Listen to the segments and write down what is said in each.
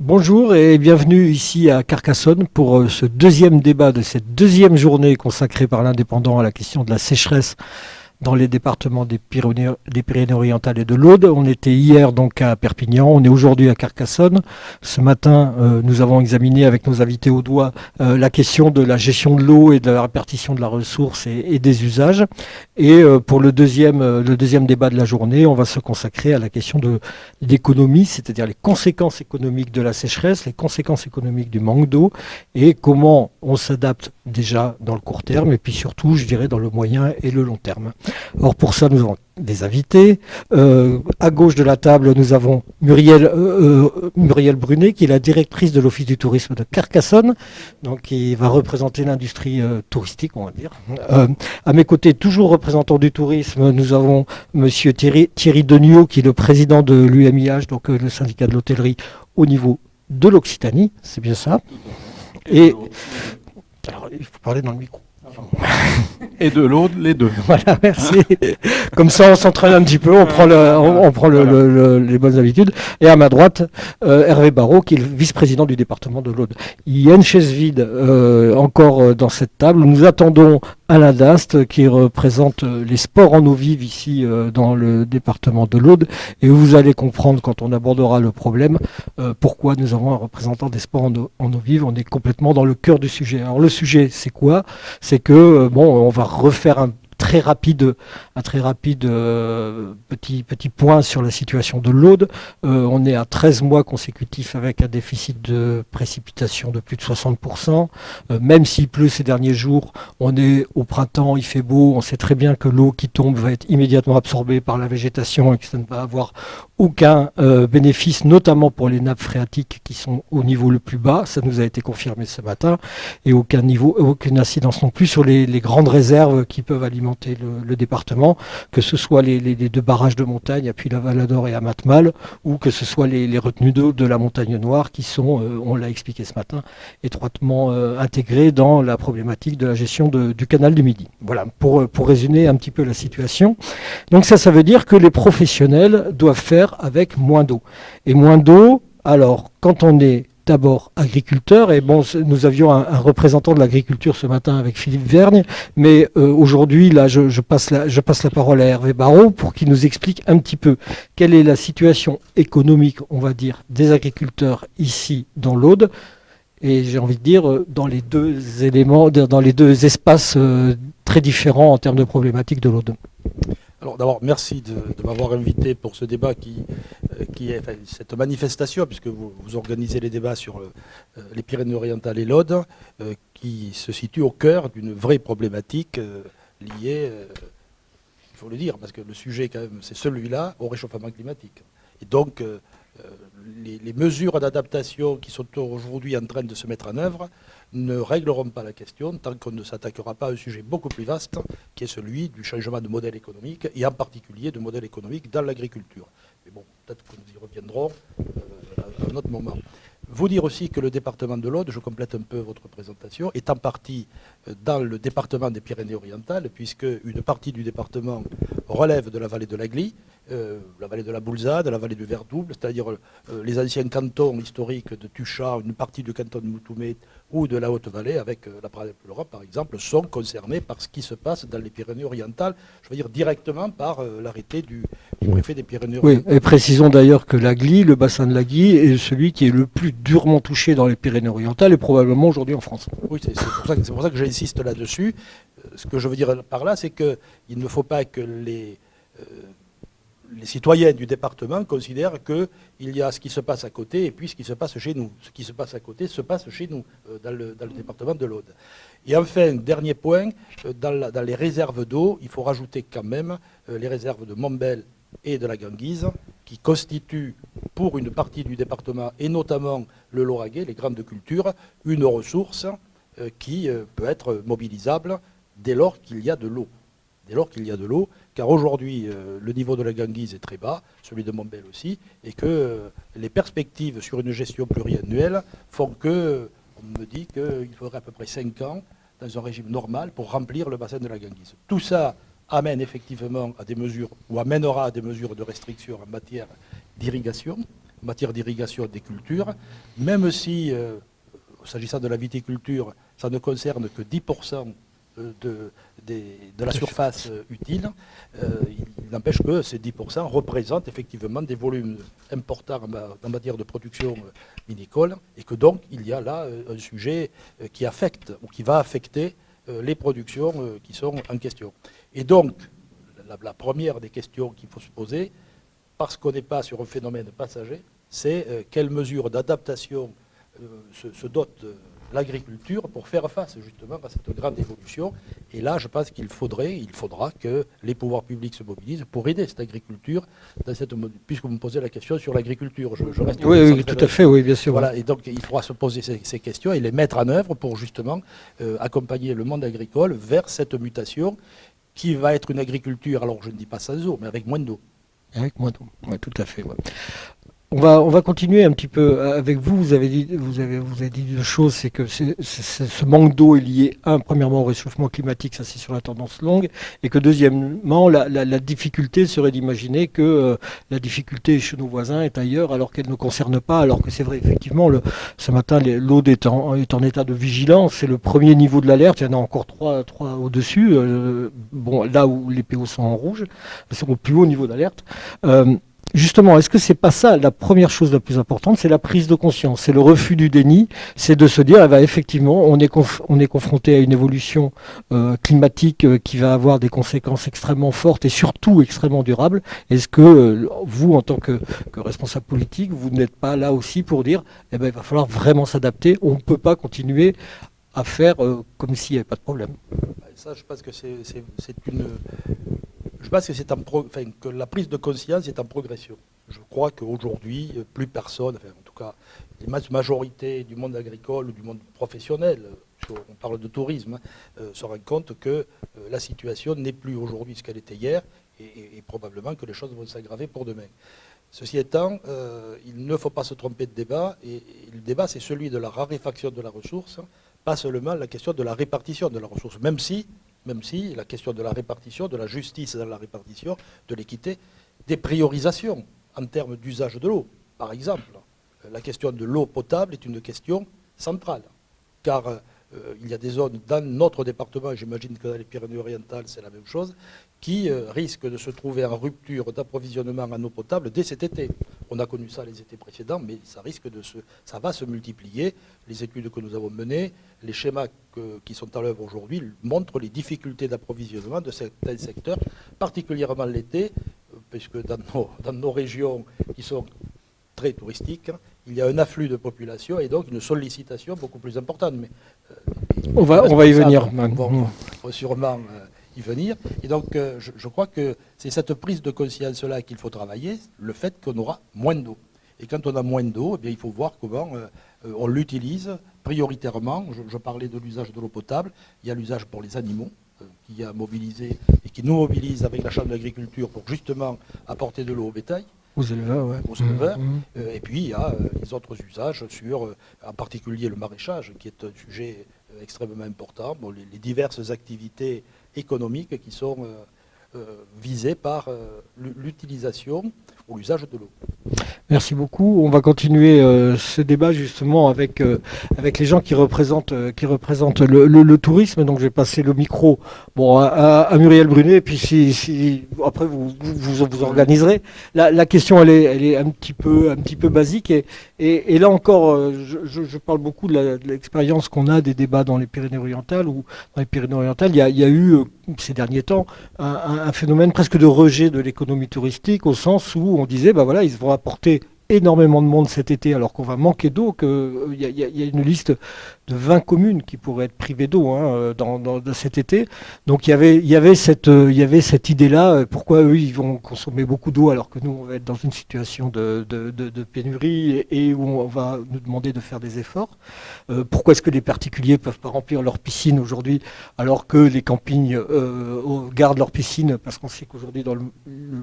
Bonjour et bienvenue ici à Carcassonne pour ce deuxième débat de cette deuxième journée consacrée par l'Indépendant à la question de la sécheresse dans les départements des Pyrénées-Orientales et de l'Aude. On était hier donc à Perpignan, on est aujourd'hui à Carcassonne. Ce matin, nous avons examiné avec nos invités au doigt la question de la gestion de l'eau et de la répartition de la ressource et des usages. Et pour le deuxième débat de la journée, on va se consacrer à la question de l'économie, c'est-à-dire les conséquences économiques de la sécheresse, les conséquences économiques du manque d'eau et comment on s'adapte déjà dans le court terme et puis surtout, je dirais, dans le moyen et le long terme. Alors pour ça, nous avons des invités. À gauche de la table, nous avons Muriel Brunet, qui est la directrice de l'Office du tourisme de Carcassonne, donc qui va représenter l'industrie touristique, on va dire. À mes côtés, toujours représentant du tourisme, nous avons Monsieur Thierry Deniot, qui est le président de l'UMIH, donc le syndicat de l'hôtellerie au niveau de l'Occitanie, c'est bien ça. Et alors, il faut parler dans le micro. Et de l'autre, les deux. Voilà, merci. Comme ça, on s'entraîne un petit peu, on prend les bonnes habitudes. Et à ma droite, Hervé Barrault, qui est le vice-président du département de l'Aude. Il y a une chaise vide encore dans cette table. Nous attendons Alain Dast, qui représente les sports en eau vive ici dans le département de l'Aude. Et vous allez comprendre, quand on abordera le problème, pourquoi nous avons un représentant des sports en eau vive. On est complètement dans le cœur du sujet. Alors le sujet, c'est quoi? C'est que, on va refaire un très rapide petit point sur la situation de l'Aude. On est à 13 mois consécutifs avec un déficit de précipitation de plus de 60%. Même s'il pleut ces derniers jours, on est au printemps, il fait beau, on sait très bien que l'eau qui tombe va être immédiatement absorbée par la végétation et que ça ne va avoir aucun bénéfice, notamment pour les nappes phréatiques qui sont au niveau le plus bas. Ça nous a été confirmé ce matin. Et aucune incidence non plus sur les grandes réserves qui peuvent alimenter le département, que ce soit les deux barrages de montagne, à Puy-la-Valador et à Matmal, ou que ce soit les retenues d'eau de la Montagne Noire qui sont, on l'a expliqué ce matin, étroitement intégrées dans la problématique de la gestion du canal du Midi. Voilà, pour résumer un petit peu la situation. Donc ça veut dire que les professionnels doivent faire avec moins d'eau. Et moins d'eau, alors, quand on est d'abord agriculteur, et nous avions un représentant de l'agriculture ce matin avec Philippe Vergne, mais aujourd'hui, là, je passe la parole à Hervé Barrault pour qu'il nous explique un petit peu quelle est la situation économique, on va dire, des agriculteurs ici dans l'Aude, et j'ai envie de dire, dans les deux espaces très différents en termes de problématiques de l'Aude. Alors d'abord, merci de m'avoir invité pour ce débat qui est cette manifestation, puisque vous organisez les débats sur les Pyrénées-Orientales et l'Aude, qui se situe au cœur d'une vraie problématique liée, il faut le dire, parce que le sujet quand même, c'est celui-là, au réchauffement climatique. Et donc, les mesures d'adaptation qui sont aujourd'hui en train de se mettre en œuvre ne régleront pas la question tant qu'on ne s'attaquera pas à un sujet beaucoup plus vaste, qui est celui du changement de modèle économique, et en particulier de modèle économique dans l'agriculture. Mais bon, peut-être que nous y reviendrons à un autre moment. Vous dire aussi que le département de l'Aude, je complète un peu votre présentation, est en partie dans le département des Pyrénées-Orientales, puisque une partie du département relève de la vallée de l'Agly, la vallée de la Boulzade, la vallée du Verdouble, c'est-à-dire les anciens cantons historiques de Tuchat, une partie du canton de Moutoumé ou de la Haute-Vallée, avec la Parade-Pleurop par exemple, sont concernés par ce qui se passe dans les Pyrénées-Orientales, je veux dire directement par l'arrêté du préfet des Pyrénées-Orientales. Oui, et précisons d'ailleurs que l'Agly, le bassin de l'Agly, est celui qui est le plus durement touché dans les Pyrénées-Orientales et probablement aujourd'hui en France. Oui, c'est pour ça que j'insiste là-dessus. Ce que je veux dire par là, c'est qu'il ne faut pas que les citoyens du département considèrent qu'il y a ce qui se passe à côté et puis ce qui se passe chez nous. Ce qui se passe à côté se passe chez nous, dans le département de l'Aude. Et enfin, dernier point, dans les réserves d'eau, il faut rajouter quand même les réserves de Montbel et de la Ganguise, qui constituent pour une partie du département, et notamment le Lauragais, les grandes cultures, une ressource qui peut être mobilisable dès lors qu'il y a de l'eau. Dès lors qu'il y a de l'eau, car aujourd'hui, le niveau de la Ganguise est très bas, celui de Montbel aussi, et que les perspectives sur une gestion pluriannuelle font que, on me dit qu'il faudrait à peu près 5 ans, dans un régime normal, pour remplir le bassin de la Ganguise. Tout ça amène effectivement à des mesures, ou amènera à des mesures de restriction en matière d'irrigation, en matière d'irrigation des cultures, même si, s'agissant de la viticulture, ça ne concerne que 10% de la surface utile, il n'empêche que ces 10% représentent effectivement des volumes importants en matière de production vinicole, et que donc il y a là un sujet qui affecte ou qui va affecter les productions qui sont en question. Et donc, la première des questions qu'il faut se poser, parce qu'on n'est pas sur un phénomène passager, c'est quelles mesures d'adaptation se dote l'agriculture pour faire face justement à cette grande évolution. Et là, je pense il faudra que les pouvoirs publics se mobilisent pour aider cette agriculture, puisque vous me posez la question sur l'agriculture. Je reste oui, tout à fait, oui, bien sûr. Voilà, et donc il faudra se poser ces questions et les mettre en œuvre pour justement accompagner le monde agricole vers cette mutation qui va être une agriculture, alors je ne dis pas sans eau, mais avec moins d'eau. Avec moins d'eau, oui, tout à fait. Ouais. On va continuer un petit peu avec vous. Vous avez dit deux choses, c'est que ce manque d'eau est lié, premièrement au réchauffement climatique, ça c'est sur la tendance longue, et que deuxièmement, la difficulté serait d'imaginer que la difficulté chez nos voisins est ailleurs, alors qu'elle ne concerne pas, alors que c'est vrai, effectivement, ce matin, l'Aude est en état de vigilance, c'est le premier niveau de l'alerte, il y en a encore trois au-dessus, là où les PO sont en rouge, c'est au plus haut niveau d'alerte. Justement, est-ce que c'est pas ça la première chose la plus importante, c'est la prise de conscience, c'est le refus du déni, c'est de se dire, effectivement, on est confronté à une évolution climatique qui va avoir des conséquences extrêmement fortes et surtout extrêmement durables. Est-ce que vous, en tant que responsable politique, vous n'êtes pas là aussi pour dire, il va falloir vraiment s'adapter, on ne peut pas continuer à faire comme s'il n'y avait pas de problème. Ça, je pense que Je pense que la prise de conscience est en progression. Je crois qu'aujourd'hui, plus personne, en tout cas, la majorité du monde agricole ou du monde professionnel, on parle de tourisme, se rend compte que la situation n'est plus aujourd'hui ce qu'elle était hier et probablement que les choses vont s'aggraver pour demain. Ceci étant, il ne faut pas se tromper de débat, et le débat c'est celui de la raréfaction de la ressource, pas seulement la question de la répartition de la ressource, même si la question de la répartition, de la justice dans la répartition, de l'équité, des priorisations en termes d'usage de l'eau. Par exemple, la question de l'eau potable est une question centrale, car il y a des zones dans notre département, j'imagine que dans les Pyrénées-Orientales c'est la même chose, qui risquent de se trouver en rupture d'approvisionnement en eau potable dès cet été. On a connu ça les étés précédents, mais ça va se multiplier. Les études que nous avons menées, les schémas qui sont à l'œuvre aujourd'hui montrent les difficultés d'approvisionnement de certains secteurs, particulièrement l'été, puisque dans nos régions qui sont très touristiques, il y a un afflux de population et donc une sollicitation beaucoup plus importante. Mais, on va y venir. Faut sûrement y venir. Et donc, je crois que c'est cette prise de conscience-là qu'il faut travailler, le fait qu'on aura moins d'eau. Et quand on a moins d'eau, il faut voir comment on l'utilise prioritairement. Je parlais de l'usage de l'eau potable. Il y a l'usage pour les animaux qui a mobilisé et qui nous mobilise avec la Chambre d'agriculture pour justement apporter de l'eau au bétail. Aux éleveurs, ouais. Aux éleveurs. Et puis il y a les autres usages sur, en particulier le maraîchage, qui est un sujet extrêmement important. Les diverses activités économiques qui sont visées par l'utilisation ou l'usage de l'eau. Merci beaucoup. On va continuer ce débat justement avec les gens qui représentent le tourisme. Donc je vais passer le micro à Muriel Brunet, et puis si après vous organiserez. La question elle est un petit peu basique et là encore je parle beaucoup de l'expérience qu'on a des débats dans les Pyrénées-Orientales, où dans les Pyrénées-Orientales il y a eu ces derniers temps un phénomène presque de rejet de l'économie touristique, au sens où on disait ils vont apporter énormément de monde cet été alors qu'on va manquer d'eau, qu'il y a une liste de 20 communes qui pourraient être privées d'eau dans cet été. Donc il y avait cette idée-là, pourquoi eux ils vont consommer beaucoup d'eau alors que nous on va être dans une situation de pénurie et où on va nous demander de faire des efforts. Pourquoi est-ce que les particuliers ne peuvent pas remplir leur piscine aujourd'hui alors que les campings gardent leur piscine, parce qu'on sait qu'aujourd'hui dans le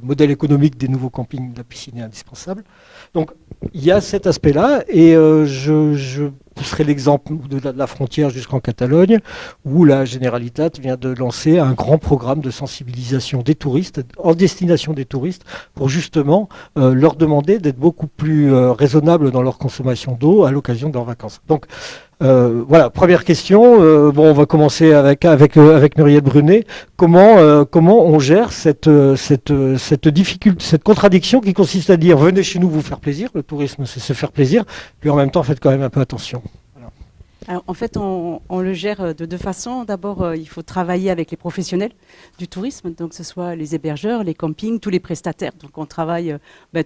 modèle économique des nouveaux campings, la piscine est indispensable. Donc il y a cet aspect-là et je Ce serait l'exemple de la frontière jusqu'en Catalogne, où la Generalitat vient de lancer un grand programme de sensibilisation des touristes, en destination des touristes, pour justement leur demander d'être beaucoup plus raisonnables dans leur consommation d'eau à l'occasion de leurs vacances. Donc, voilà, première question. On va commencer avec Muriel Brunet. Comment on gère cette difficulté, cette contradiction qui consiste à dire venez chez nous vous faire plaisir. Le tourisme, c'est se faire plaisir, puis en même temps faites quand même un peu attention. Voilà. Alors, en fait, on le gère de deux façons. D'abord, il faut travailler avec les professionnels du tourisme, donc que ce soit les hébergeurs, les campings, tous les prestataires. Donc on travaille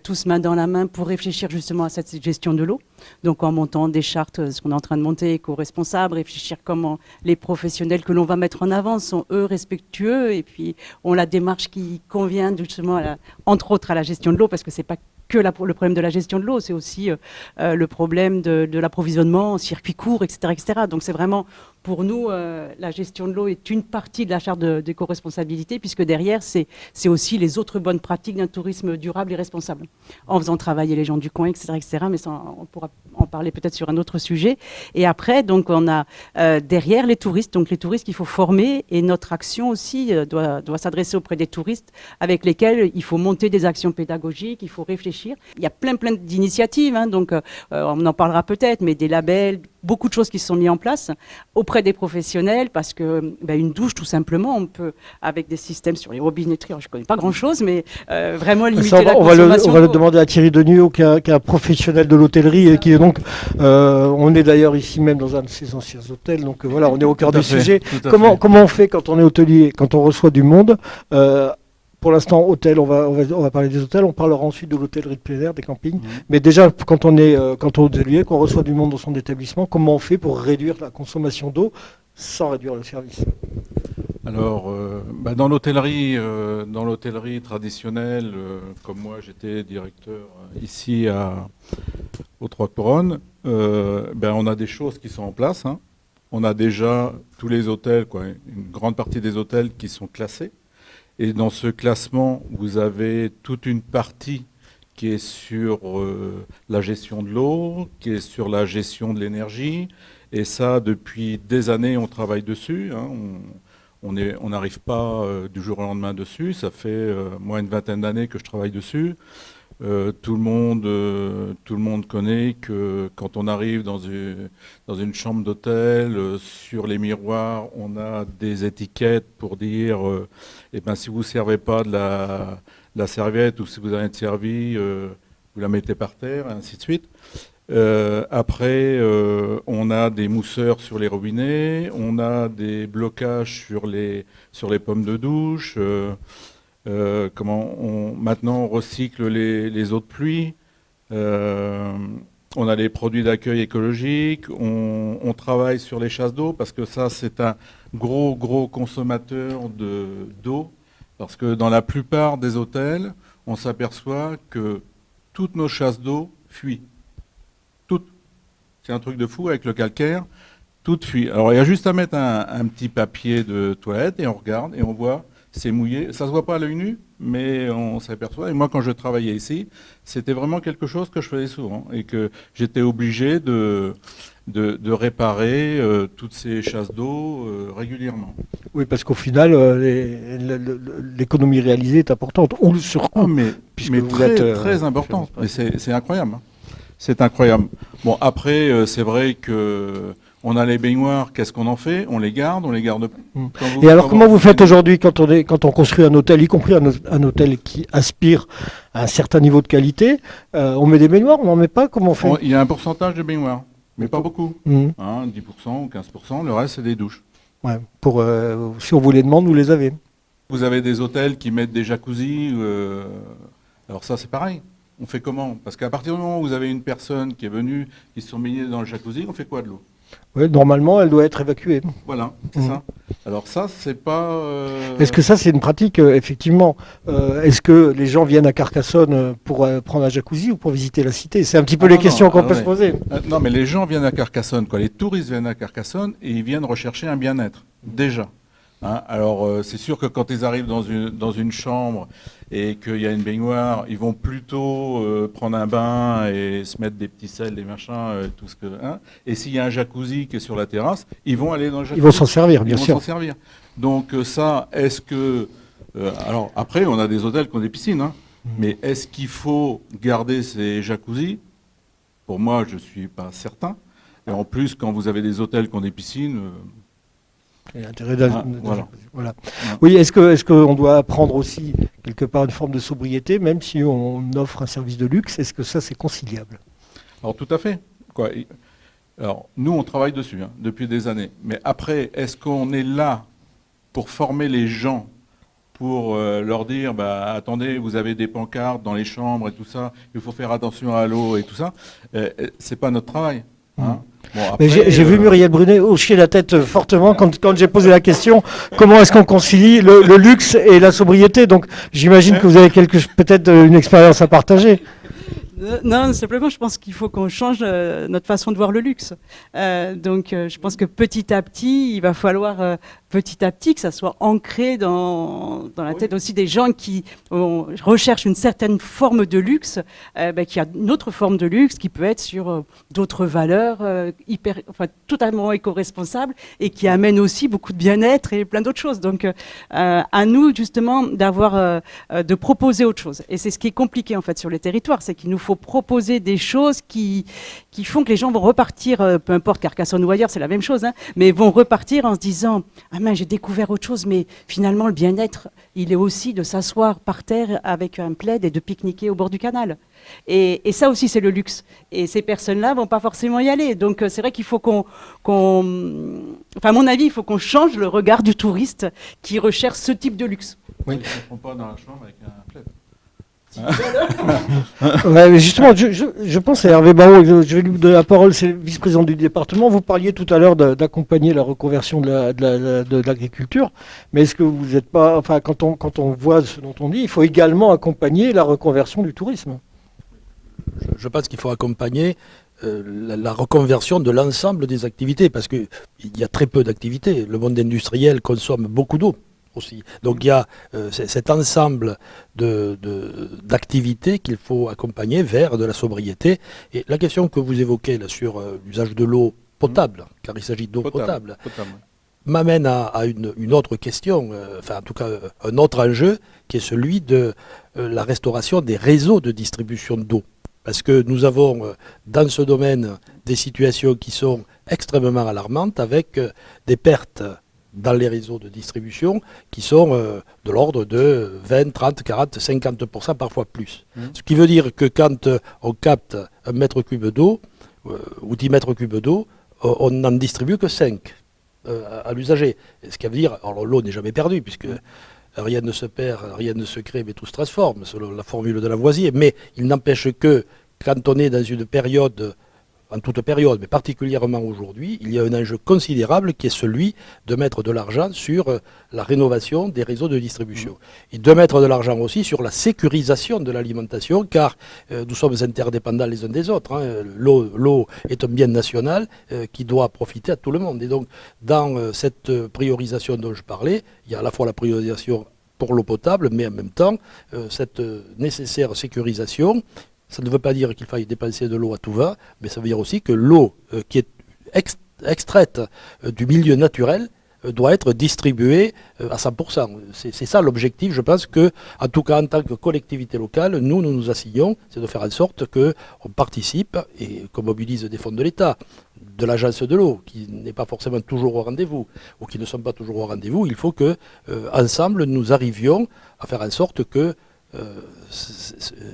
tous main dans la main pour réfléchir justement à cette gestion de l'eau. Donc en montant des chartes, ce qu'on est en train de monter, éco-responsables, réfléchir comment les professionnels que l'on va mettre en avant sont eux respectueux et puis ont la démarche qui convient justement, entre autres, à la gestion de l'eau, parce que c'est pas que le problème de la gestion de l'eau, c'est aussi le problème de l'approvisionnement en circuit court, etc., etc. Donc c'est vraiment, pour nous, la gestion de l'eau est une partie de la charte d'éco-responsabilité, puisque derrière, c'est aussi les autres bonnes pratiques d'un tourisme durable et responsable, en faisant travailler les gens du coin, etc., etc. Mais ça, on pourra en parler peut-être sur un autre sujet. Et après, donc, on a derrière les touristes, donc les touristes qu'il faut former, et notre action aussi doit s'adresser auprès des touristes avec lesquels il faut monter des actions pédagogiques, il faut réfléchir. Il y a plein d'initiatives, hein, donc on en parlera peut-être, mais des labels, beaucoup de choses qui se sont mises en place auprès des professionnels, parce que une douche, tout simplement, on peut, avec des systèmes sur les robinetteries, alors je ne connais pas grand-chose, mais vraiment limiter la consommation. On va le demander à Thierry Deniau, qui est un professionnel de l'hôtellerie, et qui est donc, on est d'ailleurs ici même dans un de ses anciens hôtels, donc voilà, on est au cœur du sujet. Comment on fait quand on est hôtelier, quand on reçoit du monde pour l'instant, hôtel, on va parler des hôtels, on parlera ensuite de l'hôtellerie de plein air, des campings. Mais déjà, quand on est hôtelier, qu'on reçoit du monde dans son établissement, comment on fait pour réduire la consommation d'eau sans réduire le service? Alors, dans l'hôtellerie traditionnelle, comme moi j'étais directeur ici aux Trois Couronnes, on a des choses qui sont en place. Hein. On a déjà tous les hôtels, une grande partie des hôtels qui sont classés. Et dans ce classement, vous avez toute une partie qui est sur la gestion de l'eau, qui est sur la gestion de l'énergie. Et ça, depuis des années, on travaille dessus. Hein. On n'arrive pas du jour au lendemain dessus. Ça fait moi une vingtaine d'années que je travaille dessus. Tout le monde connaît que quand on arrive dans une chambre d'hôtel, sur les miroirs, on a des étiquettes pour dire si vous ne servez pas de la serviette ou si vous avez été servi, vous la mettez par terre, et ainsi de suite. Après, on a des mousseurs sur les robinets, on a des blocages sur les pommes de douche. Maintenant on recycle les eaux de pluie, on a les produits d'accueil écologique, on travaille sur les chasses d'eau parce que ça c'est un gros consommateur d'eau, parce que dans la plupart des hôtels on s'aperçoit que toutes nos chasses d'eau fuient, toutes. C'est un truc de fou avec le calcaire, toutes fuient. Alors il y a juste à mettre un petit papier de toilette et on regarde et on voit. C'est mouillé, ça ne se voit pas à l'œil nu, mais on s'aperçoit. Et moi, quand je travaillais ici, c'était vraiment quelque chose que je faisais souvent et que j'étais obligé de réparer toutes ces chasses d'eau régulièrement. Oui, parce qu'au final, l'économie réalisée est importante, ou le surcoût. Mais très importante, mais c'est incroyable. Hein. C'est incroyable. Bon, après, c'est vrai que... On a les baignoires, qu'est-ce qu'on en fait? On les garde Et alors, comment vous faites aujourd'hui quand on construit un hôtel, y compris un hôtel qui aspire à un certain niveau de qualité? On met des baignoires, on n'en met pas? Comment on fait? Il y a un pourcentage de baignoires, mais pas beaucoup. 10% ou 15%, le reste, c'est des douches. Ouais, si on vous les demande, vous les avez. Vous avez des hôtels qui mettent des jacuzzis. Alors ça, c'est pareil. On fait comment? Parce qu'à partir du moment où vous avez une personne qui est venue, qui se sont baignés dans le jacuzzi, on fait quoi de l'eau? Oui, normalement, elle doit être évacuée. Voilà, c'est ça. Alors ça, c'est pas... Est-ce que ça, c'est une pratique, effectivement? Est-ce que les gens viennent à Carcassonne pour prendre un jacuzzi ou pour visiter la cité? C'est un petit peu les questions qu'on peut se poser. Non, mais les gens viennent à Carcassonne, les touristes viennent à Carcassonne et ils viennent rechercher un bien-être, déjà. Hein, alors, c'est sûr que quand ils arrivent dans une chambre et qu'il y a une baignoire, ils vont plutôt prendre un bain et se mettre des petits sels, des machins, tout ce que. Hein. Et s'il y a un jacuzzi qui est sur la terrasse, ils vont aller dans le jacuzzi. Ils vont s'en servir, bien Ils vont sûr. s'en servir. Donc ça, est-ce que... alors après, on a des hôtels qui ont des piscines, hein, mais est-ce qu'il faut garder ces jacuzzis? Pour moi, je ne suis pas certain. Et en plus, quand vous avez des hôtels qui ont des piscines... Il y a intérêt voilà. Voilà. Oui, est-ce qu'on doit apprendre aussi quelque part une forme de sobriété, même si on offre un service de luxe? Est-ce que ça, c'est conciliable? Alors tout à fait. Quoi. Alors nous, on travaille dessus hein, depuis des années. Mais après, est-ce qu'on est là pour former les gens, pour leur dire, bah, attendez, vous avez des pancartes dans les chambres et tout ça, il faut faire attention à l'eau et tout ça? C'est pas notre travail. Hein. Bon, après, j'ai vu Muriel Brunet hocher la tête fortement quand j'ai posé la question comment est-ce qu'on concilie le luxe et la sobriété. Donc j'imagine que vous avez peut-être une expérience à partager. Non, simplement, je pense qu'il faut qu'on change notre façon de voir le luxe. Donc, je pense que petit à petit, il va falloir petit à petit que ça soit ancré dans la tête aussi des gens qui recherchent une certaine forme de luxe, qui a une autre forme de luxe qui peut être sur d'autres valeurs totalement éco-responsables et qui amène aussi beaucoup de bien-être et plein d'autres choses. Donc, à nous justement de proposer autre chose. Et c'est ce qui est compliqué en fait sur les territoires, c'est qu'il nous faut proposer des choses qui font que les gens vont repartir, peu importe Carcassonne ou ailleurs, c'est la même chose, hein, mais vont repartir en se disant « Ah mince, j'ai découvert autre chose, mais finalement le bien-être, il est aussi de s'asseoir par terre avec un plaid et de pique-niquer au bord du canal. » Et ça aussi, c'est le luxe. Et ces personnes-là vont pas forcément y aller. Donc c'est vrai qu'il faut à mon avis, il faut qu'on change le regard du touriste qui recherche ce type de luxe. Oui. Ils ne font pas dans la chambre avec un plaid. Ouais, mais justement, je pense à Hervé Barrault, je vais lui donner la parole, c'est le vice-président du département. Vous parliez tout à l'heure d'accompagner la reconversion de l'agriculture, mais est-ce que vous n'êtes pas, enfin, quand on voit ce dont on dit, il faut également accompagner la reconversion du tourisme? Je pense qu'il faut accompagner la reconversion de l'ensemble des activités, parce qu'il y a très peu d'activités. Le monde industriel consomme beaucoup d'eau aussi. Donc il y a cet ensemble d'activités qu'il faut accompagner vers de la sobriété. Et la question que vous évoquez là, sur l'usage de l'eau potable, car il s'agit d'eau potable, m'amène à une autre question, enfin en tout cas un autre enjeu, qui est celui de la restauration des réseaux de distribution d'eau. Parce que nous avons dans ce domaine des situations qui sont extrêmement alarmantes, avec des pertes dans les réseaux de distribution qui sont de l'ordre de 20, 30, 40, 50%, parfois plus. Ce qui veut dire que quand on capte 1 mètre cube d'eau ou 10 mètres cubes d'eau, on n'en distribue que 5 à l'usager. Ce qui veut dire, alors l'eau n'est jamais perdue, puisque rien ne se perd, rien ne se crée, mais tout se transforme, selon la formule de Lavoisier. Mais il n'empêche que quand on est dans une période, en toute période, mais particulièrement aujourd'hui, il y a un enjeu considérable qui est celui de mettre de l'argent sur la rénovation des réseaux de distribution. Et de mettre de l'argent aussi sur la sécurisation de l'alimentation, car nous sommes interdépendants les uns des autres. Hein. L'eau est un bien national qui doit profiter à tout le monde. Et donc, dans cette priorisation dont je parlais, il y a à la fois la priorisation pour l'eau potable, mais en même temps, cette nécessaire sécurisation. Ça ne veut pas dire qu'il faille dépenser de l'eau à tout va, mais ça veut dire aussi que l'eau qui est extraite du milieu naturel doit être distribuée à 100%. C'est ça l'objectif. Je pense que, en tout cas en tant que collectivité locale, nous assignons, c'est de faire en sorte qu'on participe et qu'on mobilise des fonds de l'État, de l'agence de l'eau, qui n'est pas forcément toujours au rendez-vous, ou qui ne sont pas toujours au rendez-vous. Il faut que, ensemble, nous arrivions à faire en sorte que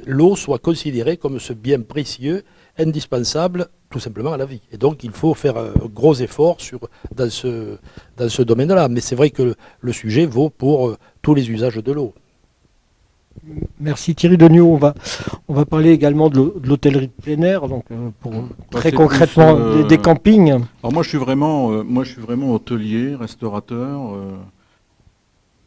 l'eau soit considérée comme ce bien précieux, indispensable tout simplement à la vie. Et donc il faut faire un gros effort dans ce domaine-là. Mais c'est vrai que le sujet vaut pour tous les usages de l'eau. Merci Thierry Degnaud. On va parler également de l'hôtellerie de plein air, donc très concrètement des campings. Alors moi je suis vraiment hôtelier, restaurateur.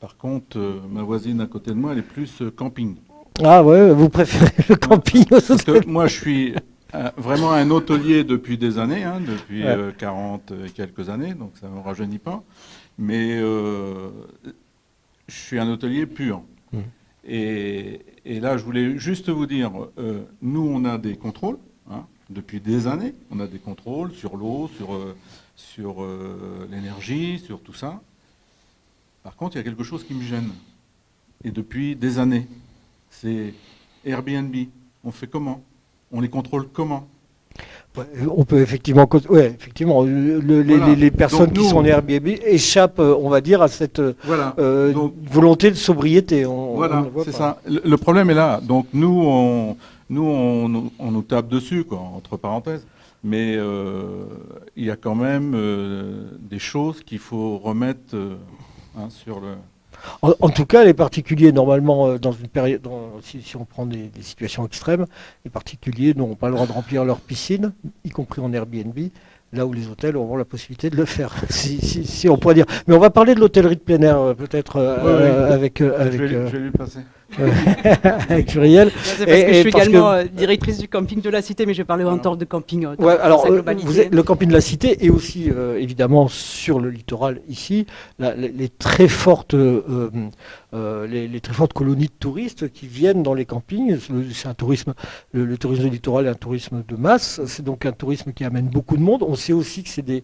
Par contre, ma voisine à côté de moi, elle est plus camping. Ah ouais, vous préférez le camping aux Parce que moi, je suis vraiment un hôtelier depuis des années, depuis 40 et quelques années, donc ça ne me rajeunit pas. Mais je suis un hôtelier pur. Et là, je voulais juste vous dire, nous, on a des contrôles, hein, depuis des années. On a des contrôles sur l'eau, sur l'énergie, sur tout ça. Par contre, il y a quelque chose qui me gêne. Et depuis des années, c'est Airbnb. On fait comment? On les contrôle comment? Ouais, on peut effectivement, effectivement, Voilà. les personnes Donc, qui nous, sont en Airbnb échappent, on va dire, à cette voilà. Donc, volonté de sobriété. voilà, ne voit c'est pas. ça. Le problème est là. Donc on nous tape dessus, quoi, entre parenthèses. Mais il y a quand même des choses qu'il faut remettre hein, sur le... En tout cas, les particuliers, normalement, dans une période, si on prend des situations extrêmes, les particuliers n'auront pas le droit de remplir leur piscine, y compris en Airbnb, là où les hôtels auront la possibilité de le faire, si on pourrait dire. Mais on va parler de l'hôtellerie de plein air, peut-être, avec, je vais lui passer. avec Furiel. C'est parce que je suis parce également directrice du camping de la Cité, mais je vais parler en tant de camping. Dans alors, sa globalité. vous êtes le camping de la Cité et aussi, évidemment, sur le littoral ici, les très fortes colonies de touristes qui viennent dans les campings. C'est un tourisme, le tourisme de littoral est un tourisme de masse. C'est donc un tourisme qui amène beaucoup de monde. On sait aussi que c'est des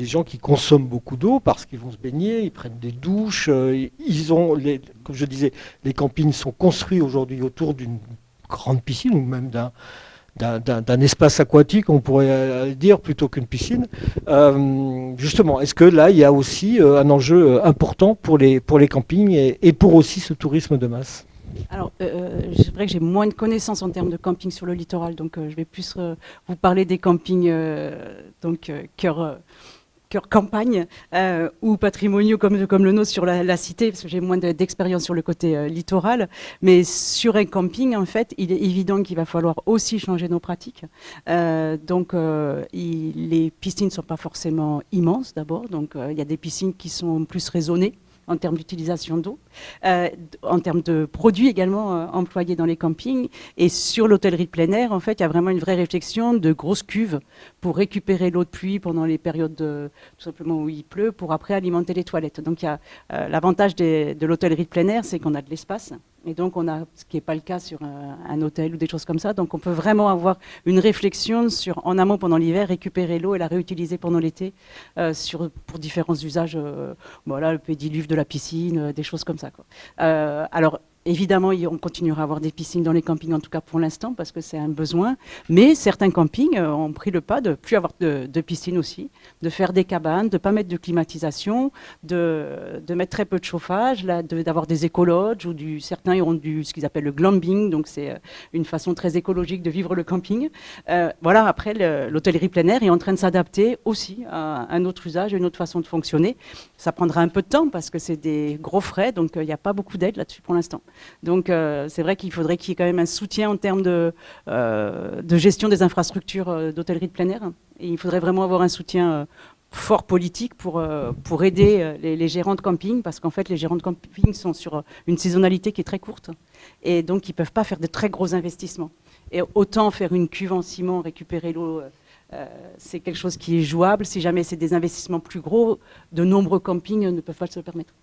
gens qui consomment beaucoup d'eau parce qu'ils vont se baigner, ils prennent des douches. Comme je disais, les campings sont construits aujourd'hui autour d'une grande piscine ou même d'un espace aquatique, on pourrait dire, plutôt qu'une piscine. Justement, est-ce que là, il y a aussi un enjeu important pour les campings et pour aussi ce tourisme de masse? Alors, c'est vrai que j'ai moins de connaissances en termes de camping sur le littoral, donc je vais plus vous parler des campings cœur campagne ou patrimoniaux comme le nôtre sur la Cité, parce que j'ai moins d'expérience sur le côté littoral. Mais sur un camping, en fait, il est évident qu'il va falloir aussi changer nos pratiques. Les piscines ne sont pas forcément immenses d'abord, donc il y a des piscines qui sont plus raisonnées en termes d'utilisation d'eau, en termes de produits également employés dans les campings. Et sur l'hôtellerie de plein air, en fait, il y a vraiment une vraie réflexion de grosses cuves pour récupérer l'eau de pluie pendant les périodes tout simplement où il pleut, pour après alimenter les toilettes. Donc il y a l'avantage de l'hôtellerie de plein air, c'est qu'on a de l'espace. Et donc, ce qui n'est pas le cas sur un hôtel ou des choses comme ça. Donc, on peut vraiment avoir une réflexion sur, en amont pendant l'hiver, récupérer l'eau et la réutiliser pendant l'été pour différents usages. Le pédiluve de la piscine, des choses comme ça, quoi. Alors, évidemment, on continuera à avoir des piscines dans les campings, en tout cas pour l'instant, parce que c'est un besoin. Mais certains campings ont pris le pas de plus avoir de piscine aussi, de faire des cabanes, de ne pas mettre de climatisation, de mettre très peu de chauffage, d'avoir des écologes, ou certains auront ce qu'ils appellent le glamping, donc c'est une façon très écologique de vivre le camping. Après, l'hôtellerie plein air est en train de s'adapter aussi à un autre usage, à une autre façon de fonctionner. Ça prendra un peu de temps parce que c'est des gros frais, donc il n'y a pas beaucoup d'aide là-dessus pour l'instant. Donc c'est vrai qu'il faudrait qu'il y ait quand même un soutien en termes de gestion des infrastructures d'hôtellerie de plein air. Et il faudrait vraiment avoir un soutien fort politique pour aider les gérants de camping, parce qu'en fait les gérants de camping sont sur une saisonnalité qui est très courte. Et donc ils ne peuvent pas faire de très gros investissements. Et autant faire une cuve en ciment, récupérer l'eau, c'est quelque chose qui est jouable. Si jamais c'est des investissements plus gros, de nombreux campings ne peuvent pas se le permettre.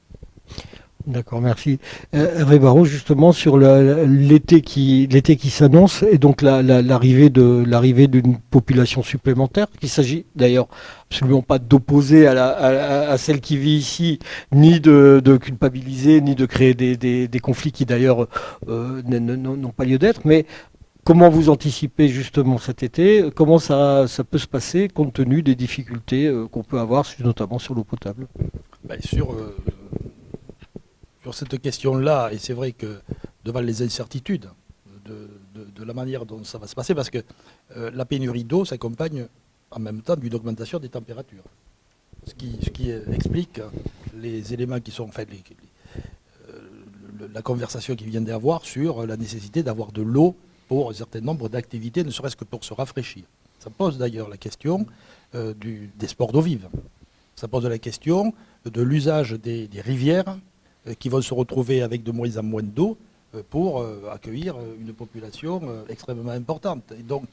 D'accord, merci. Hervé Barraud, justement, sur l'été qui s'annonce, et donc l'arrivée d'une population supplémentaire, qu'il s'agit d'ailleurs absolument pas d'opposer à celle qui vit ici, ni de culpabiliser, ni de créer des conflits qui d'ailleurs n'ont pas lieu d'être, mais comment vous anticipez justement cet été? Comment ça peut se passer compte tenu des difficultés qu'on peut avoir, notamment sur l'eau potable? Sur cette question-là, et c'est vrai que devant les incertitudes de la manière dont ça va se passer, parce que la pénurie d'eau s'accompagne en même temps d'une augmentation des températures. Ce qui explique les éléments qui sont en fait la conversation qui vient d'avoir sur la nécessité d'avoir de l'eau pour un certain nombre d'activités, ne serait-ce que pour se rafraîchir. Ça pose d'ailleurs la question des sports d'eau vive. Ça pose la question de l'usage des rivières qui vont se retrouver avec de moins en moins d'eau pour accueillir une population extrêmement importante. Et donc,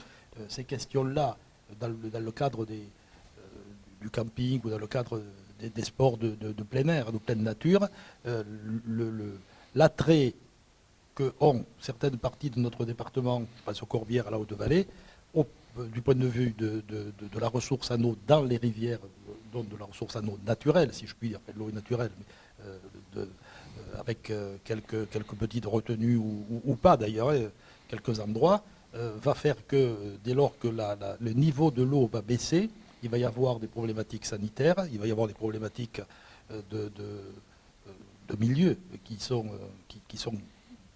ces questions-là, dans le cadre du camping ou dans le cadre des sports de plein air, de pleine nature, l'attrait que ont certaines parties de notre département, je pense aux Corbières, à la Haute-Vallée, du point de vue de la ressource en eau dans les rivières, donc de la ressource en eau naturelle, si je puis dire, l'eau est naturelle, mais avec quelques petites retenues ou pas d'ailleurs, quelques endroits, va faire que dès lors que le niveau de l'eau va baisser, il va y avoir des problématiques sanitaires, il va y avoir des problématiques de milieu qui sont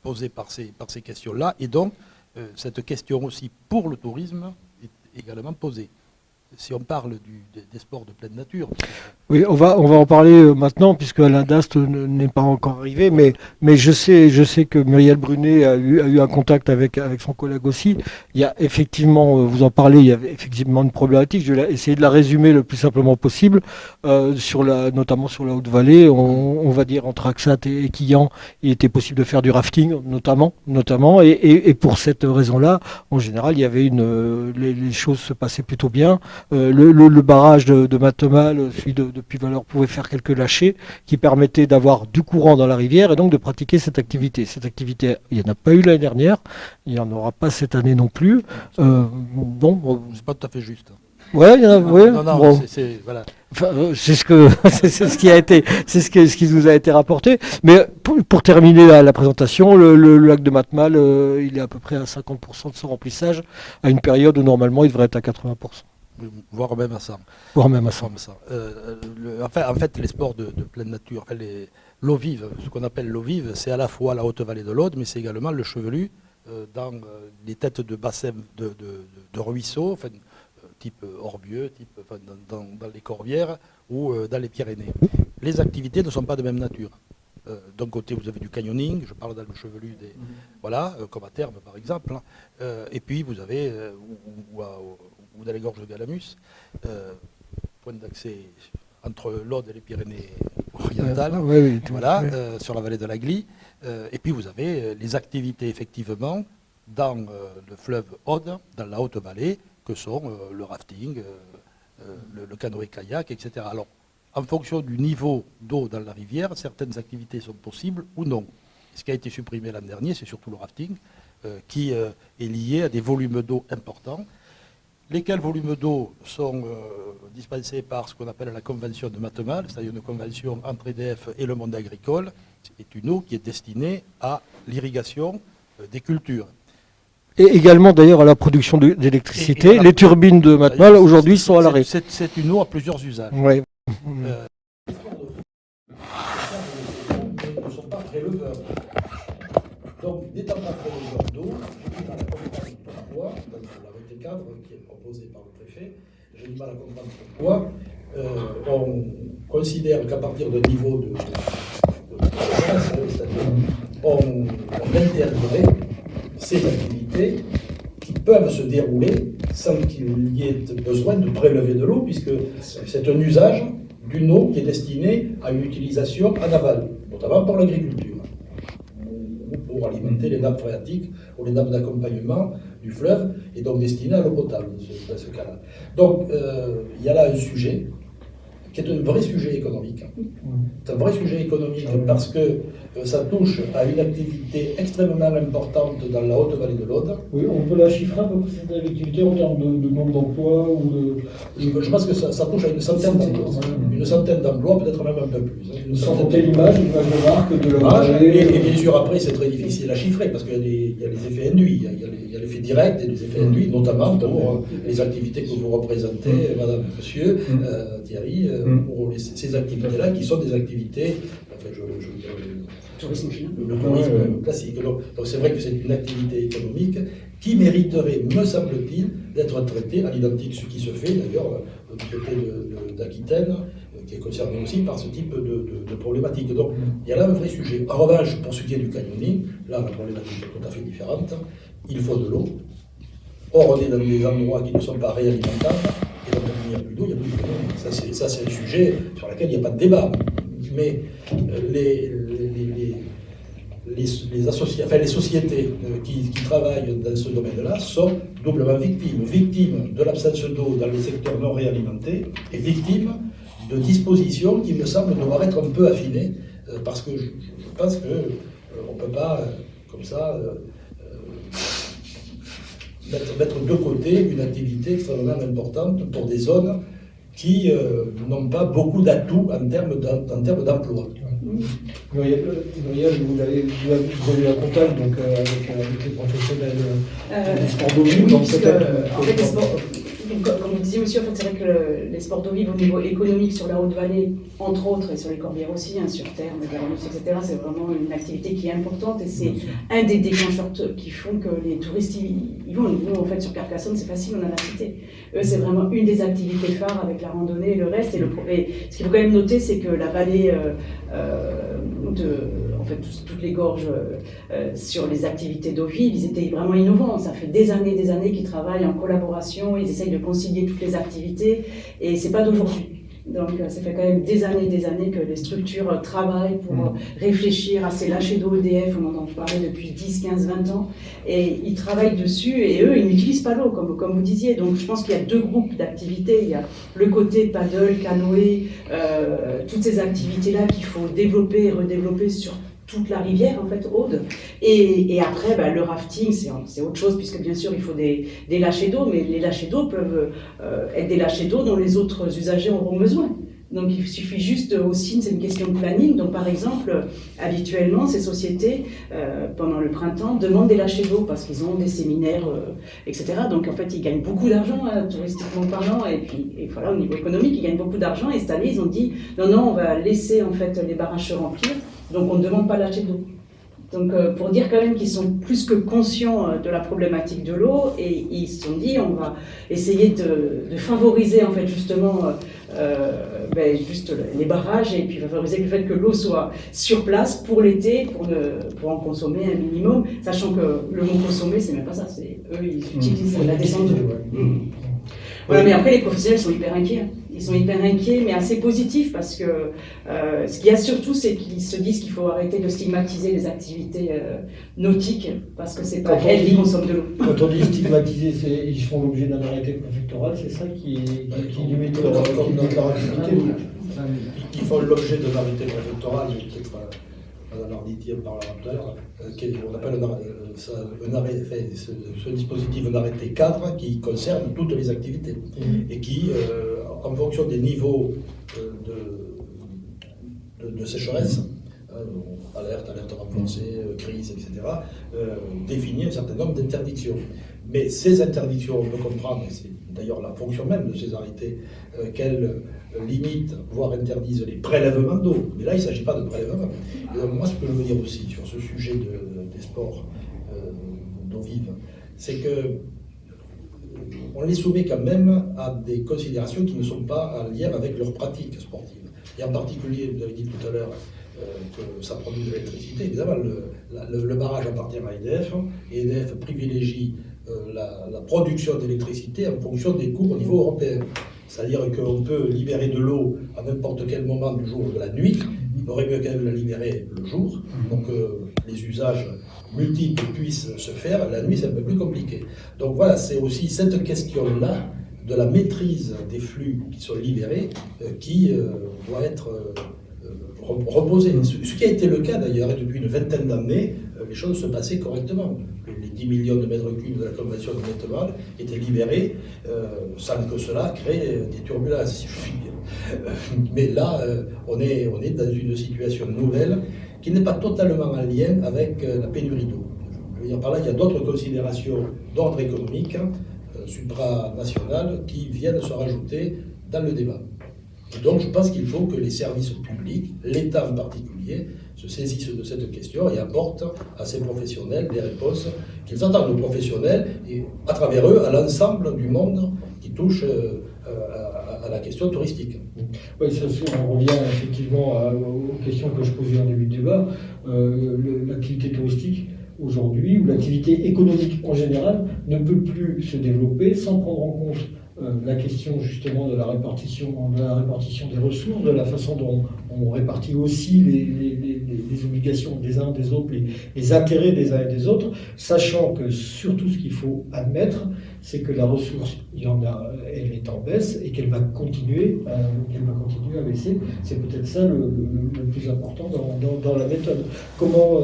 posées par ces questions-là. Et donc, cette question aussi pour le tourisme est également posée. Si on parle des sports de pleine nature. Oui, on va en parler maintenant, puisque Alain Dast n'est pas encore arrivé, mais je sais que Muriel Brunet a eu un contact avec son collègue aussi. Il y a effectivement, vous en parlez, il y avait effectivement une problématique. Je vais essayer de la résumer le plus simplement possible. Notamment sur la Haute-Vallée, on va dire entre Axat et Quillan, il était possible de faire du rafting, notamment, et pour cette raison-là, en général, il y avait les choses se passaient plutôt bien. Le barrage de Matemal, celui de Puyvaleur, pouvait faire quelques lâchers qui permettaient d'avoir du courant dans la rivière et donc de pratiquer cette activité. Cette activité, il n'y en a pas eu l'année dernière, il n'y en aura pas cette année non plus. C'est pas tout à fait juste. Ouais, il y en a. Non, bon. Voilà. Enfin, c'est ce qui nous a été rapporté. Mais pour terminer la présentation, le lac de Matemal, il est à peu près à 50% de son remplissage, à une période où normalement il devrait être à 80%. Voire même à 100. En fait, les sports de pleine nature, l'eau vive, ce qu'on appelle l'eau vive, c'est à la fois la Haute-Vallée de l'Aude, mais c'est également le chevelu dans les têtes de bassins de ruisseaux, type Orbieux, dans les Corbières ou dans les Pyrénées. Les activités ne sont pas de même nature. D'un côté, vous avez du canyoning, je parle dans le chevelu comme à Terme par exemple, et puis vous avez, ou dans les gorges de Galamus, point d'accès entre l'Aude et les Pyrénées orientales, sur la vallée de la Glie, et puis vous avez les activités effectivement dans le fleuve Aude, dans la Haute-Vallée, que sont le rafting, le canoë-kayak, etc. Alors, en fonction du niveau d'eau dans la rivière, certaines activités sont possibles ou non. Ce qui a été supprimé l'an dernier, c'est surtout le rafting, qui est lié à des volumes d'eau importants. Lesquels volumes d'eau sont dispensés par ce qu'on appelle la convention de Matemal, c'est-à-dire une convention entre EDF et le monde agricole. C'est une eau qui est destinée à l'irrigation des cultures. Et également d'ailleurs à la production d'électricité. Les turbines de Matemal aujourd'hui sont à l'arrêt. C'est une eau à plusieurs usages. Ouais. Les ne sont pas préleveurs. Donc, n'étant pas préleveurs d'eau, j'ai du mal à comprendre pourquoi, dans l'arrêté cadre qui est proposé par le préfet, j'ai du mal à comprendre pourquoi on considère qu'à partir d'un niveau de c'est-à-dire on interdirait ces activités qui peuvent se dérouler sans qu'il y ait besoin de prélever de l'eau, puisque c'est un usage d'une eau qui est destinée à une utilisation en aval, notamment pour l'agriculture, pour alimenter les nappes phréatiques ou les nappes d'accompagnement du fleuve, et donc destinée à l'eau potable dans ce cas-là. Donc il y a là un sujet qui est un vrai sujet économique. C'est un vrai sujet économique parce que ça touche à une activité extrêmement importante dans la Haute-Vallée de l'Aude. Oui, on peut la chiffrer un peu pour cette activité en termes de nombre d'emplois ou de... Je pense que ça touche à une centaine d'emplois. Une centaine d'emplois, peut-être même un peu plus. Sans compter l'image de marque, de la... Et bien sûr, après, c'est très difficile à chiffrer parce qu'il y a les effets induits. Il y a l'effet direct et les effets induits, notamment pour les activités que vous représentez, madame, monsieur, Thierry, pour ces activités-là qui sont des activités, le tourisme classique. Donc c'est vrai que c'est une activité économique qui mériterait, me semble-t-il, d'être traitée à l'identique, ce qui se fait d'ailleurs du côté d'Aquitaine, qui est concerné aussi par ce type de problématique. Donc il y a là un vrai sujet. En revanche, pour ce qui est du canyoning, là la problématique est tout à fait différente. Il faut de l'eau. Or, on est dans des endroits qui ne sont pas réalimentables, et donc il n'y a plus d'eau, il n'y a plus de canyoning. Ça, c'est un sujet sur lequel il n'y a pas de débat. Mais les sociétés qui travaillent dans ce domaine-là sont doublement victimes. Victimes de l'absence d'eau dans les secteurs non réalimentés et victimes de dispositions qui me semblent devoir être un peu affinées, parce que je pense qu'on ne peut pas, comme ça, mettre de côté une activité extrêmement importante pour des zones qui n'ont pas beaucoup d'atouts en termes d'emploi. Muriel, vous avez la comptable donc, avec les professionnels du sport d'eau vive. Oui, en fait, les sports, comme vous disiez aussi, en fait, c'est vrai que les sports d'eau vive au niveau économique sur la Haute-Vallée, entre autres, et sur les Corbières aussi, sur terre, Mégaronus, etc., c'est vraiment une activité qui est importante et c'est un des déclencheurs qui font que les touristes y vont. Nous, en fait, sur Carcassonne, c'est facile, on a la cité. Eux, c'est vraiment une des activités phares avec la randonnée et le reste. Et ce qu'il faut quand même noter, c'est que la vallée en fait, toutes les gorges sur les activités d'eau vive, ils étaient vraiment innovants. Ça fait des années qu'ils travaillent en collaboration, ils essayent de concilier toutes les activités, et c'est pas d'aujourd'hui. Donc ça fait quand même des années que les structures travaillent pour réfléchir à ces lâchers d'eau EDF, on en entend parler depuis 10, 15, 20 ans, et ils travaillent dessus, et eux, ils n'utilisent pas l'eau, comme vous disiez. Donc je pense qu'il y a deux groupes d'activités. Il y a le côté paddle, canoë, toutes ces activités-là qu'il faut développer et redévelopper sur toute la rivière, en fait, Aude. Et après, le rafting, c'est autre chose, puisque bien sûr, il faut des lâchers d'eau, mais les lâchers d'eau peuvent être des lâchers d'eau dont les autres usagers auront besoin. Donc il suffit juste aussi, c'est une question de planning. Donc par exemple, habituellement, ces sociétés, pendant le printemps, demandent des lâchers d'eau parce qu'ils ont des séminaires, etc. Donc en fait, ils gagnent beaucoup d'argent, touristiquement parlant, et puis voilà, au niveau économique, ils gagnent beaucoup d'argent. Et cette année, ils ont dit, non, on va laisser en fait les barrages se remplir, donc on ne demande pas de lâcher d'eau. Donc pour dire quand même qu'ils sont plus que conscients de la problématique de l'eau, et ils se sont dit on va essayer de favoriser en fait justement juste les barrages, et puis favoriser le fait que l'eau soit sur place pour l'été, pour en consommer un minimum, sachant que le mot consommer, c'est même pas ça, c'est eux ils utilisent la descente d'eau. Voilà, mais après les professionnels sont hyper inquiets. Ils sont hyper inquiets, mais assez positifs, parce que ce qu'il y a surtout, c'est qu'ils se disent qu'il faut arrêter de stigmatiser les activités nautiques, parce que c'est pas elles qui consomment de l'eau. Quand on dit stigmatiser, ils font l'objet d'un arrêté préfectoral, c'est ça qui limite leur activité. Ils font l'objet d'un arrêté préfectoral, peut-être Madame Arditi, un parlementaire, on appelle ce dispositif un arrêté cadre qui concerne toutes les activités et qui, en fonction des niveaux de sécheresse, alerte renforcée, crise, etc., définit un certain nombre d'interdictions. Mais ces interdictions, on peut comprendre, et c'est d'ailleurs la fonction même de ces arrêtés, qu'elles limitent, voire interdisent les prélèvements d'eau. Mais là, il ne s'agit pas de prélèvement. Et donc, moi, ce que je veux dire aussi sur ce sujet des sports d'eau vive, c'est que on les soumet quand même à des considérations qui ne sont pas en lien avec leur pratique sportive. Et en particulier, vous avez dit tout à l'heure que ça produit de l'électricité. Évidemment, le barrage appartient à EDF, et EDF privilégie la production d'électricité en fonction des cours au niveau européen. C'est-à-dire qu'on peut libérer de l'eau à n'importe quel moment du jour ou de la nuit. Il aurait mieux quand même la libérer le jour, donc les usages multiples puissent se faire. La nuit, c'est un peu plus compliqué. Donc voilà, c'est aussi cette question-là de la maîtrise des flux qui sont libérés qui doit être reposée. Ce qui a été le cas d'ailleurs, et depuis une vingtaine d'années, les choses se passaient correctement. Les 10 millions de mètres cubes de la convention de Montreal étaient libérés sans que cela crée des turbulences, si je puis dire. Mais là, on est dans une situation nouvelle qui n'est pas totalement en lien avec la pénurie d'eau. Je veux dire par là, il y a d'autres considérations d'ordre économique, supranationales, qui viennent se rajouter dans le débat. Et donc, je pense qu'il faut que les services publics, l'État en particulier, se saisissent de cette question et apportent à ces professionnels des réponses qu'ils attendent aux professionnels et, à travers eux, à l'ensemble du monde qui touche à la question touristique. Oui, ça, on revient effectivement aux questions que je posais en début de débat. L'activité touristique, aujourd'hui, ou l'activité économique en général, ne peut plus se développer sans prendre en compte la question justement de la répartition des ressources, de la façon dont on répartit aussi les obligations des uns des autres, les intérêts des uns et des autres, sachant que surtout ce qu'il faut admettre, c'est que la ressource, elle est en baisse et qu'elle va continuer à baisser. C'est peut-être ça le plus important dans la méthode. Comment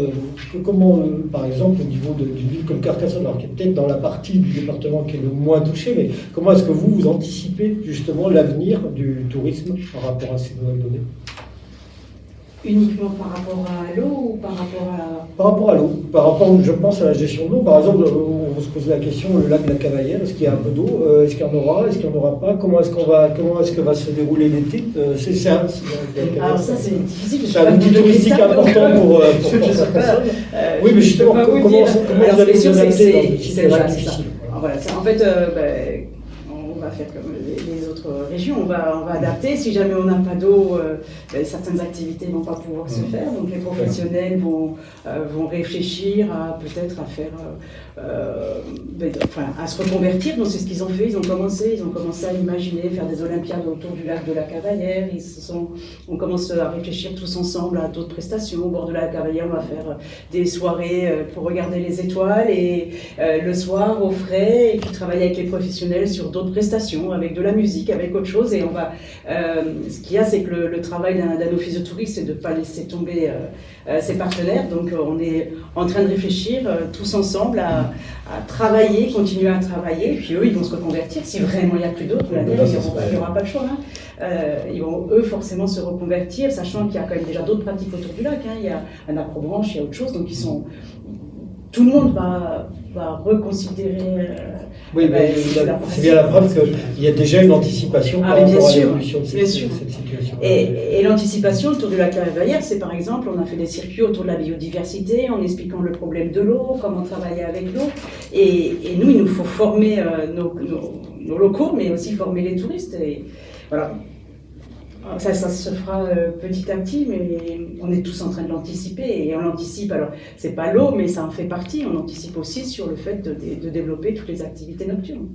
par exemple, au niveau d'une ville comme Carcassonne, alors qui est peut-être dans la partie du département qui est le moins touchée, mais comment est-ce que vous anticipez justement l'avenir du tourisme par rapport à ces nouvelles données? Uniquement par rapport à l'eau ou par rapport à... Par rapport à l'eau, par rapport, je pense, à la gestion de l'eau. Par exemple, on se pose la question, le lac de la Cavaillère, est-ce qu'il y a un peu d'eau? Est-ce qu'il y en aura? Est-ce qu'il n'y en aura pas? Comment est-ce que va se dérouler l'été? Alors ça, c'est difficile. C'est un outil touristique important pour Carcassonne. Oui, mais justement, comment vous allez vous adapter dans une situation difficile? Voilà, en fait, on va faire comme les autres régions, on va adapter. Si jamais on n'a pas d'eau, certaines activités ne vont pas pouvoir se faire. Donc les professionnels vont réfléchir à peut-être à faire, à se reconvertir. Donc c'est ce qu'ils ont fait. Ils ont commencé à imaginer faire des Olympiades autour du lac de la Cavaillère. On commence à réfléchir tous ensemble à d'autres prestations. Au bord de la Cavaillère, on va faire des soirées pour regarder les étoiles et le soir au frais, et puis travailler avec les professionnels sur d'autres prestations, avec de la musique, avec autre chose. Et on va, ce qu'il y a, c'est que le travail d'un office de tourisme, c'est de ne pas laisser tomber ses partenaires. Donc on est en train de réfléchir tous ensemble à travailler, continuer à travailler. Et puis eux, ils vont se reconvertir. Si vraiment il n'y a plus d'autres, il n'y aura pas le choix. Ils vont eux forcément se reconvertir, sachant qu'il y a quand même déjà d'autres pratiques autour du lac. Il y a un accrobranche, il y a autre chose. Donc tout le monde va reconsidérer. Oui, mais c'est bien la preuve qu'il y a déjà une anticipation par rapport à l'évolution de cette situation. Et l'anticipation autour de la Cavaillère, c'est par exemple, on a fait des circuits autour de la biodiversité, en expliquant le problème de l'eau, comment travailler avec l'eau. Et nous, il nous faut former nos locaux, mais aussi former les touristes. Et voilà. Ça se fera petit à petit, mais on est tous en train de l'anticiper, et on l'anticipe. Alors, c'est pas l'eau, mais ça en fait partie. On anticipe aussi sur le fait de développer toutes les activités nocturnes.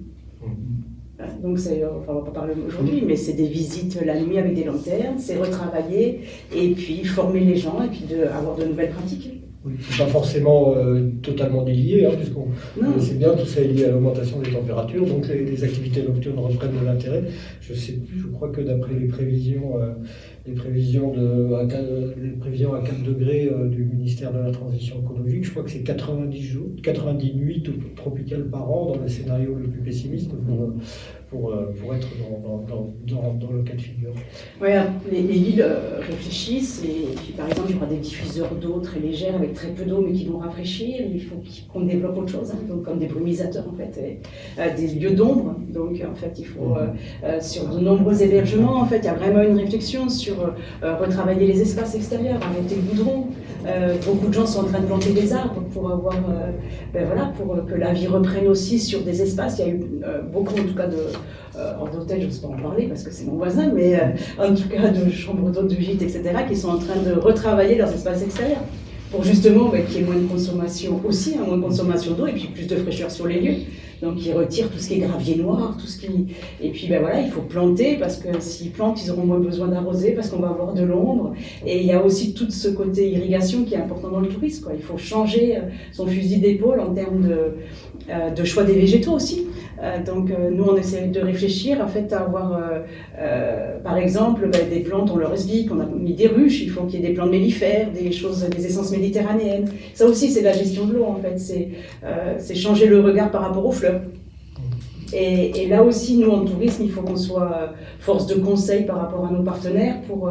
Donc, on va pas parler aujourd'hui, mais c'est des visites la nuit avec des lanternes, c'est retravailler, et puis former les gens, et puis avoir de nouvelles pratiques. Oui, c'est pas forcément totalement délié, puisqu'on sait bien, tout ça est lié à l'augmentation des températures, donc les activités nocturnes reprennent de l'intérêt. Je crois que d'après les prévisions à 4 degrés du ministère de la Transition écologique, je crois que c'est 90 nuits tropicales par an dans le scénario le plus pessimiste pour être dans le cas de figure. Oui, les villes réfléchissent, et puis par exemple, il y aura des diffuseurs d'eau très légères avec très peu d'eau mais qui vont rafraîchir. Il faut qu'on développe autre chose, donc comme des brumisateurs en fait, des lieux d'ombre. Donc en fait, il faut sur de nombreux hébergements, en fait, il y a vraiment une réflexion sur retravailler les espaces extérieurs, arrêter le goudron. Beaucoup de gens sont en train de planter des arbres pour avoir, pour que la vie reprenne aussi sur des espaces. Il y a eu beaucoup, en tout cas, d'hôtels, je ne sais pas en parler parce que c'est mon voisin, mais en tout cas de chambres d'hôtes, de gîtes, etc., qui sont en train de retravailler leurs espaces extérieurs pour justement qu'il y ait moins de consommation aussi, moins de consommation d'eau et puis plus de fraîcheur sur les lieux. Donc ils retirent tout ce qui est gravier noir, tout ce qui... Et puis il faut planter, parce que s'ils plantent, ils auront moins besoin d'arroser, parce qu'on va avoir de l'ombre. Et il y a aussi tout ce côté irrigation qui est important dans le tourisme, quoi. Il faut changer son fusil d'épaule en termes de choix des végétaux aussi. Donc nous, on essaie de réfléchir en fait à avoir, par exemple, des plantes, on leur explique, on a mis des ruches, il faut qu'il y ait des plantes mellifères, des essences méditerranéennes. Ça aussi, c'est de la gestion de l'eau, en fait. C'est changer le regard par rapport aux fleurs. Et là aussi, nous, en tourisme, il faut qu'on soit force de conseil par rapport à nos partenaires pour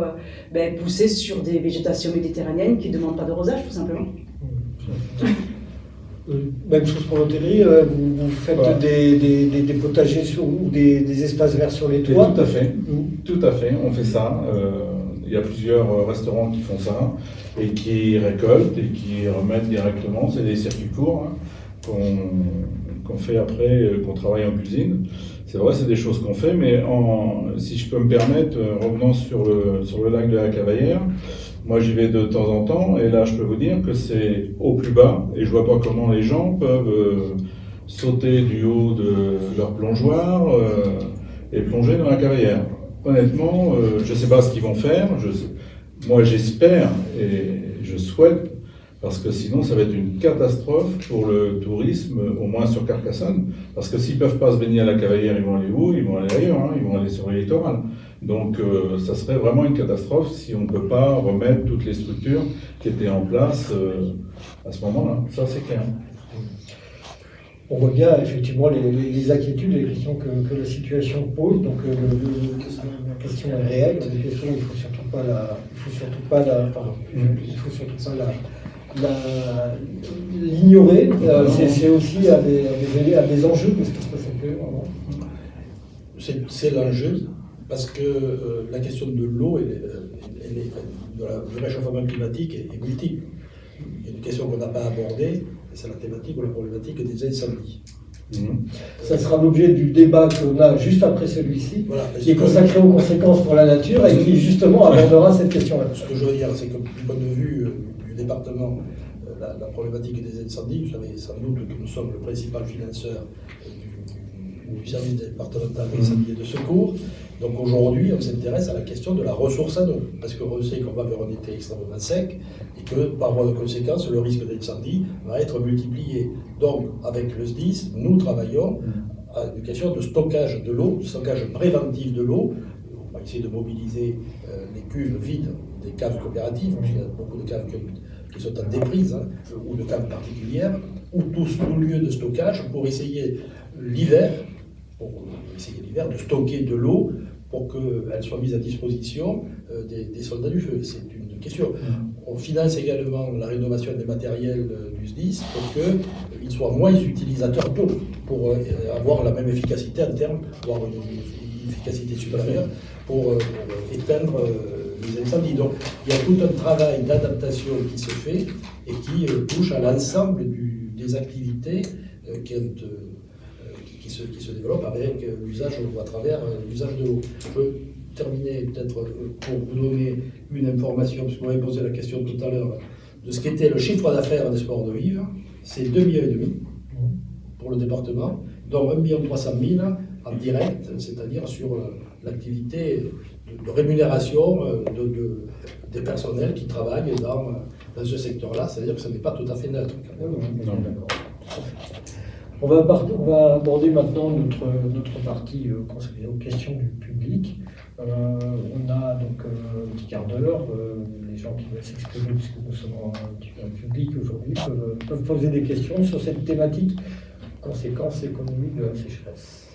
pousser sur des végétations méditerranéennes qui ne demandent pas de rosage, tout simplement. Même chose pour l'hôtellerie, vous faites des potagers ou des espaces verts sur les toits? Tout à fait, on fait ça. Il y a plusieurs restaurants qui font ça et qui récoltent et qui remettent directement. C'est des circuits courts qu'on fait après, qu'on travaille en cuisine. C'est vrai, c'est des choses qu'on fait, mais si je peux me permettre, revenant sur le lac de la Cavaillère, moi j'y vais de temps en temps, et là je peux vous dire que c'est au plus bas, et je vois pas comment les gens peuvent sauter du haut de leur plongeoir et plonger dans la Cavaillère. Honnêtement, je sais pas ce qu'ils vont faire. Moi j'espère et je souhaite parce que sinon ça va être une catastrophe pour le tourisme, au moins sur Carcassonne, parce que s'ils ne peuvent pas se baigner à la Cavaillère, ils vont aller où? Ils vont aller ailleurs, hein, ils vont aller sur le littoral. Donc ça serait vraiment une catastrophe si on ne peut pas remettre toutes les structures qui étaient en place à ce moment-là, ça c'est clair. On voit bien effectivement les inquiétudes et les questions que la situation pose. Donc la question est réelle. La question, il faut surtout pas l'ignorer. C'est aussi à des enjeux de ce qui se passe actuellement. C'est l'enjeu parce que la question de l'eau, du réchauffement climatique est multiple. Il y a une question qu'on n'a pas abordée. C'est la thématique ou la problématique des incendies. Ça sera l'objet du débat qu'on a juste après celui-ci, voilà, qui est consacré aux conséquences pour la nature et qui justement abordera cette question-là. Ce que je veux dire, c'est que du point de vue du département, la problématique des incendies, vous savez sans doute que nous sommes le principal financeur du service départemental d'incendie et de secours. Donc aujourd'hui, on s'intéresse à la question de la ressource en eau, parce qu'on sait qu'on va vers un été extrêmement sec et que par voie de conséquence, le risque d'incendie va être multiplié. Donc avec le SDIS, nous travaillons à une question de stockage de l'eau, de stockage préventif de l'eau. On va essayer de mobiliser les cuves vides des caves coopératives, puisqu'il y a beaucoup de caves qui sont en déprise, ou de caves particulières, ou tout lieu de stockage pour essayer l'hiver de stocker de l'eau pour qu'elle soit mise à disposition des soldats du feu. C'est une question. On finance également la rénovation des matériels du SDIS pour qu'ils soient moins utilisateurs d'eau, pour avoir la même efficacité en termes, voire une efficacité supérieure pour éteindre les incendies. Donc il y a tout un travail d'adaptation qui se fait et qui touche à l'ensemble des activités qui se développe avec l'usage ou à travers l'usage de l'eau. Je peux terminer peut-être pour vous donner une information, parce que vous m'avez posé la question tout à l'heure, de ce qu'était le chiffre d'affaires des sports de vivre. C'est 2,5 millions pour le département, dont 1,3 million en direct, c'est-à-dire sur l'activité de rémunération des personnels qui travaillent dans ce secteur-là, c'est-à-dire que ce n'est pas tout à fait neutre. On va aborder maintenant notre partie consacrée aux questions du public. On a donc un petit quart d'heure. Les gens qui veulent s'exprimer, puisque nous sommes en public aujourd'hui, peuvent poser des questions sur cette thématique, conséquences économiques de la sécheresse.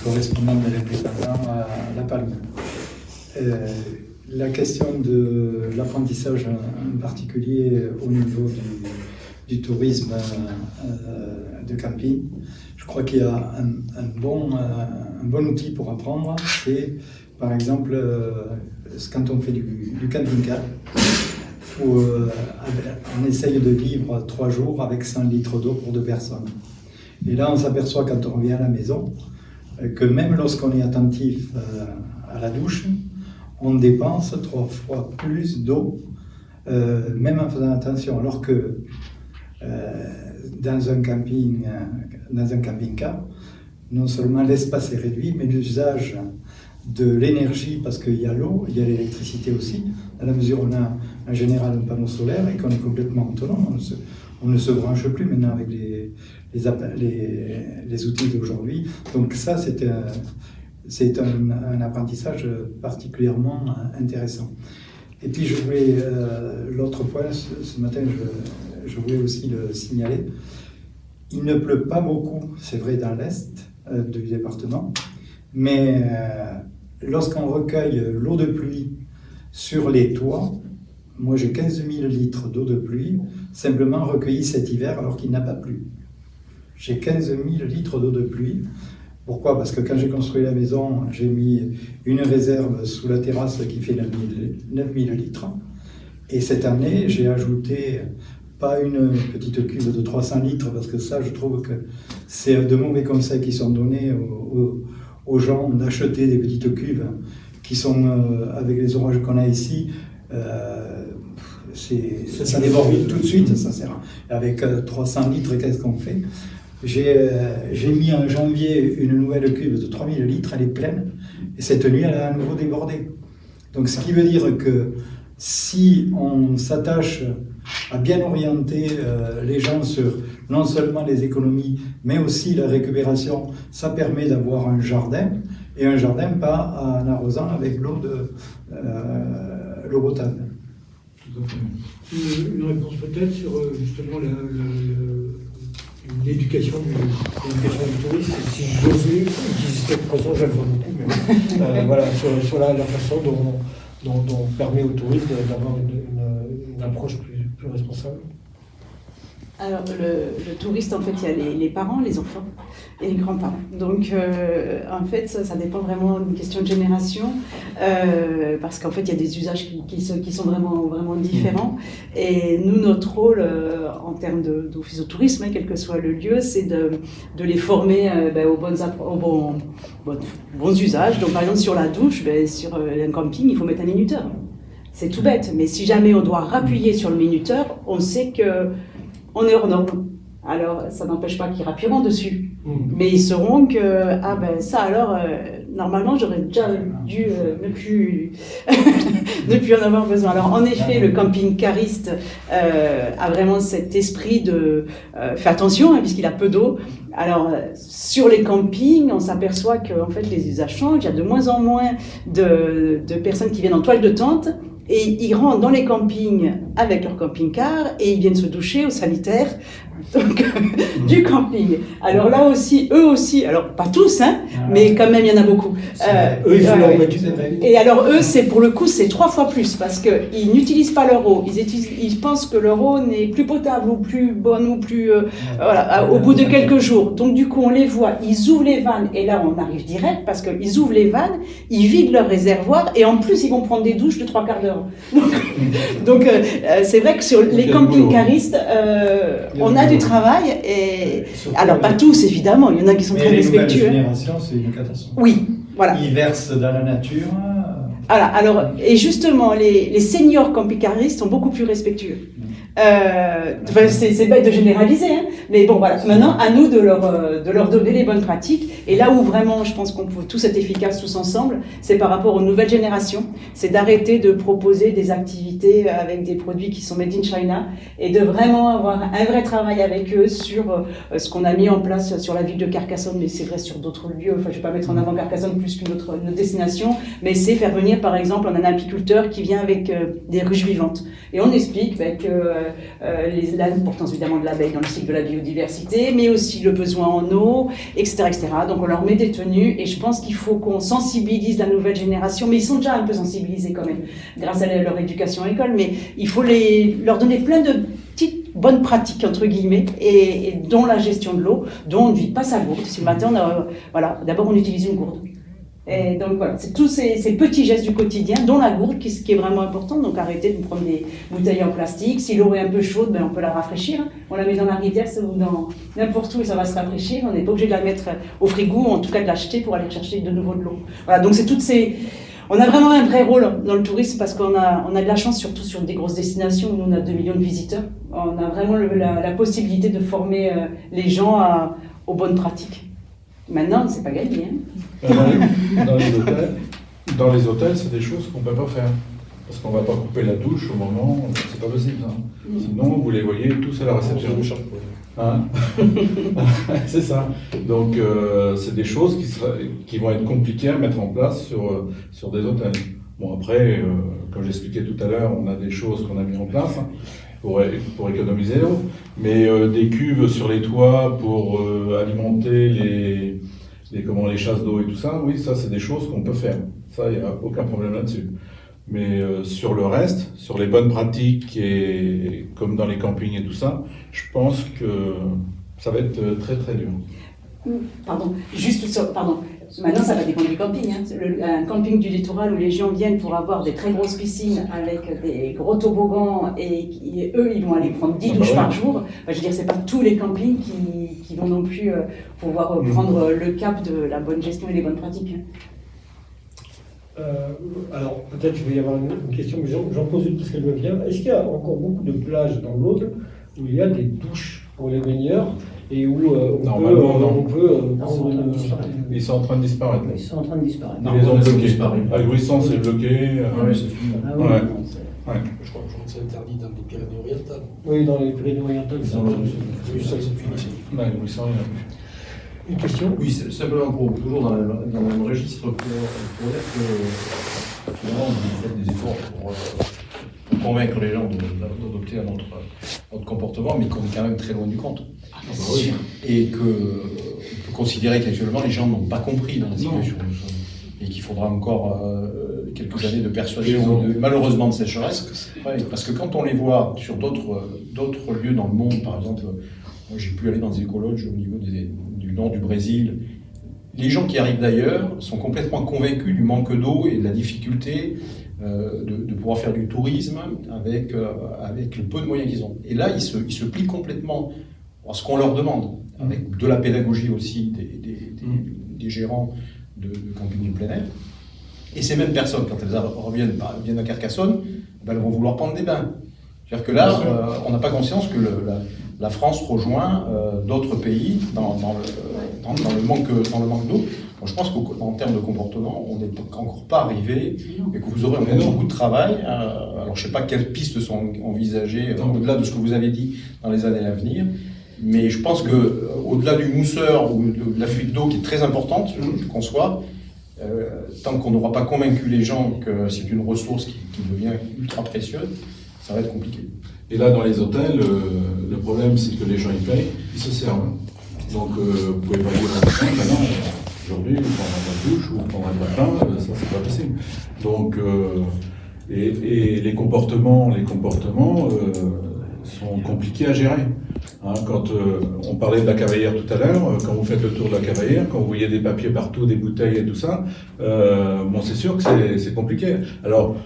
Correspondant de l'indépendant à La Palme. La question de l'apprentissage en particulier au niveau du tourisme de camping, je crois qu'il y a un bon outil pour apprendre, c'est par exemple quand on fait du camping-car, où on essaye de vivre 3 jours avec 100 litres d'eau pour 2 personnes. Et là on s'aperçoit quand on revient à la maison que même lorsqu'on est attentif à la douche, on dépense 3 fois plus d'eau, même en faisant attention, alors que dans un camping-car, non seulement l'espace est réduit, mais l'usage de l'énergie, parce qu'il y a l'eau, il y a l'électricité aussi, à la mesure où on a en général un panneau solaire et qu'on est complètement autonome, on ne se branche plus maintenant avec les outils d'aujourd'hui. Donc ça, c'est un apprentissage particulièrement intéressant. Et puis je voulais, l'autre point, ce matin, je voulais aussi le signaler, il ne pleut pas beaucoup, c'est vrai, dans l'est du département, mais lorsqu'on recueille l'eau de pluie sur les toits, moi j'ai 15 000 litres d'eau de pluie simplement recueillis cet hiver alors qu'il n'a pas plu. J'ai 15 000 litres d'eau de pluie. Pourquoi? Parce que quand j'ai construit la maison, j'ai mis une réserve sous la terrasse qui fait 9 000 litres. Et cette année, j'ai ajouté pas une petite cuve de 300 litres, parce que ça, je trouve que c'est de mauvais conseils qui sont donnés aux gens d'acheter des petites cuves qui sont, avec les orages qu'on a ici, ça déborde vite tout de suite, ça sert. Avec 300 litres, qu'est-ce qu'on fait? J'ai mis en janvier une nouvelle cuve de 3000 litres, elle est pleine, et cette nuit, elle a à nouveau débordé. Donc, ce qui veut dire que si on s'attache à bien orienter les gens sur non seulement les économies, mais aussi la récupération, ça permet d'avoir un jardin, et un jardin pas en arrosant avec l'eau potable. Une réponse peut-être sur justement l'éducation du tourisme, si j'ose utiliser cette expression, je la vois beaucoup, mais voilà, sur la façon dont on permet aux touristes d'avoir une approche plus responsable. Alors, le touriste, en fait, il y a les parents, les enfants et les grands-parents. Donc, en fait, ça dépend vraiment d'une question de génération, parce qu'en fait, il y a des usages qui sont vraiment différents. Et nous, notre rôle, en termes d'office au tourisme, quel que soit le lieu, c'est de les former aux bons usages. Donc, par exemple, sur la douche, sur un camping, il faut mettre un minuteur. C'est tout bête. Mais si jamais on doit rappuyer sur le minuteur, on sait que on est hors norme. Alors, ça n'empêche pas qu'ils rappuieront dessus. Mais ils sauront que, ça alors, normalement, j'aurais déjà dû ne plus en avoir besoin. Alors, en effet, le camping-cariste a vraiment cet esprit de faire attention, puisqu'il a peu d'eau. Alors, sur les campings, on s'aperçoit que en fait, les usages changent. Il y a de moins en moins de personnes qui viennent en toile de tente. Et ils rentrent dans les campings avec leur camping-car et ils viennent se doucher au sanitaire du camping. Alors là aussi, eux aussi, alors pas tous, mais quand même il y en a beaucoup. Eux, il faut leur mettre et alors eux, c'est pour le coup, c'est 3 fois plus parce qu'ils n'utilisent pas leur eau. Ils pensent que leur eau n'est plus potable ou plus bonne ou plus au bout de quelques jours. Donc du coup, on les voit, ils ouvrent les vannes et là on arrive direct parce qu'ils ouvrent les vannes, ils vident leur réservoir et en plus ils vont prendre des douches de 3 quarts d'heure. Donc c'est vrai que sur les camping-caristes, on a du travail et alors pas tous évidemment, il y en a qui sont très respectueux. Les nouvelles générations, c'est une catastrophe. Oui, voilà. Ils versent dans la nature. Voilà, alors et justement les seniors camping-caristes sont beaucoup plus respectueux. C'est bête de généraliser, mais bon voilà. Maintenant, à nous de leur donner les bonnes pratiques. Et là où vraiment, je pense qu'on peut tous être efficaces tous ensemble, c'est par rapport aux nouvelles générations. C'est d'arrêter de proposer des activités avec des produits qui sont made in China et de vraiment avoir un vrai travail avec eux sur ce qu'on a mis en place sur la ville de Carcassonne, mais c'est vrai sur d'autres lieux. Enfin, je vais pas mettre en avant Carcassonne plus qu'une autre destination, mais c'est faire venir, par exemple, un apiculteur qui vient avec des ruches vivantes. Et on explique que l'importance évidemment de l'abeille dans le cycle de la biodiversité, mais aussi le besoin en eau, etc., etc. Donc on leur met des tenues et je pense qu'il faut qu'on sensibilise la nouvelle génération, mais ils sont déjà un peu sensibilisés quand même, grâce à leur éducation à l'école, mais il faut leur donner plein de petites bonnes pratiques, entre guillemets, et dont la gestion de l'eau, dont on ne vide pas sa gourde. Si le matin, d'abord on utilise une gourde. Et donc voilà, c'est tous ces petits gestes du quotidien, dont la gourde, qui est vraiment important. Donc arrêtez de prendre des bouteilles en plastique. Si l'eau est un peu chaude, on peut la rafraîchir. On la met dans la rivière ou dans n'importe où et ça va se rafraîchir. On n'est pas obligé de la mettre au frigo, ou en tout cas de l'acheter pour aller chercher de nouveau de l'eau. Voilà, donc c'est toutes ces... On a vraiment un vrai rôle dans le tourisme parce qu'on a de la chance, surtout sur des grosses destinations où nous, on a 2 millions de visiteurs. On a vraiment la possibilité de former les gens aux bonnes pratiques. Maintenant, c'est pas gagné. Dans les hôtels, c'est des choses qu'on ne peut pas faire. Parce qu'on ne va pas couper la douche au moment, c'est pas possible. Sinon, vous les voyez tous à la réception. C'est ça. Donc, c'est des choses qui vont être compliquées à mettre en place sur des hôtels. Bon, après, comme j'expliquais tout à l'heure, on a des choses qu'on a mis en place pour économiser l'eau, mais des cuves sur les toits pour alimenter les chasses d'eau et tout ça, oui, ça c'est des choses qu'on peut faire. Ça, il n'y a aucun problème là-dessus. Mais sur le reste, sur les bonnes pratiques, et comme dans les campings et tout ça, je pense que ça va être très très dur. Pardon. Maintenant, ça va dépendre du camping. Un camping du littoral où les gens viennent pour avoir des très grosses piscines avec des gros toboggans et eux, ils vont aller prendre 10 douches par jour. Je veux dire, c'est pas tous les campings qui vont non plus pouvoir prendre le cap de la bonne gestion et les bonnes pratiques. Alors, peut-être je vais y avoir une question, mais j'en pose une parce qu'elle me vient. Est-ce qu'il y a encore beaucoup de plages dans l'Aude où il y a des douches pour les baigneurs et où Normalement, non. on peut prendre Non, une... Ils sont en train de disparaître. Ils sont en train de disparaître. Ils les ont bloqués. disparu. À Louisson, c'est bloqué. Ah oui, c'est fini. Ah oui, Ouais. non, c'est- Ouais. Je crois que c'est interdit dans les Pyrénées-Orientales. Oui, dans les Pyrénées-Orientales. Ils ont le- Oui, ça, c'est fini. c'est fini. Ouais, Louisson, il y en a plus. Une question? Oui, c'est simplement toujours dans le même registre pour dire que finalement vous faites des efforts pour convaincre les gens d'adopter un autre comportement, mais qu'on est quand même très loin du compte. Et qu'on peut considérer qu'actuellement les gens n'ont pas compris dans la situation. Et qu'il faudra encore quelques années de persuasion, malheureusement de sécheresse. Ouais, parce que quand on les voit sur d'autres lieux dans le monde, par exemple, moi j'ai pu aller dans des écologes au niveau du nord du Brésil, les gens qui arrivent d'ailleurs sont complètement convaincus du manque d'eau et de la difficulté de pouvoir faire du tourisme avec le peu de moyens qu'ils ont. Et là, ils se plient complètement à ce qu'on leur demande, avec de la pédagogie aussi des gérants de camping du plein air. Et ces mêmes personnes, quand elles viennent à Carcassonne, ben, elles vont vouloir prendre des bains. C'est-à-dire que là, on n'a pas conscience que la France rejoint d'autres pays dans le manque d'eau. Bon, je pense qu'en termes de comportement, on n'est encore pas arrivé et que vous aurez encore beaucoup de travail. Alors, je ne sais pas quelles pistes sont envisagées au-delà de ce que vous avez dit dans les années à venir. Mais je pense qu'au-delà du mousseur ou de la fuite d'eau qui est très importante, je conçois, tant qu'on n'aura pas convaincu les gens que c'est une ressource qui devient ultra précieuse, ça va être compliqué. Et là, dans les hôtels, le problème, c'est que les gens y payent, ils se servent. Donc, vous pouvez pas dire maintenant, aujourd'hui, vous prendrez pas de douche ou vous prendrez pas de pain, ça, c'est pas possible. Donc, et les comportements sont compliqués à gérer. Hein, quand on parlait de la Cavaillère tout à l'heure, quand vous faites le tour de la Cavaillère, quand vous voyez des papiers partout, des bouteilles et tout ça, bon, c'est sûr que c'est compliqué. Alors,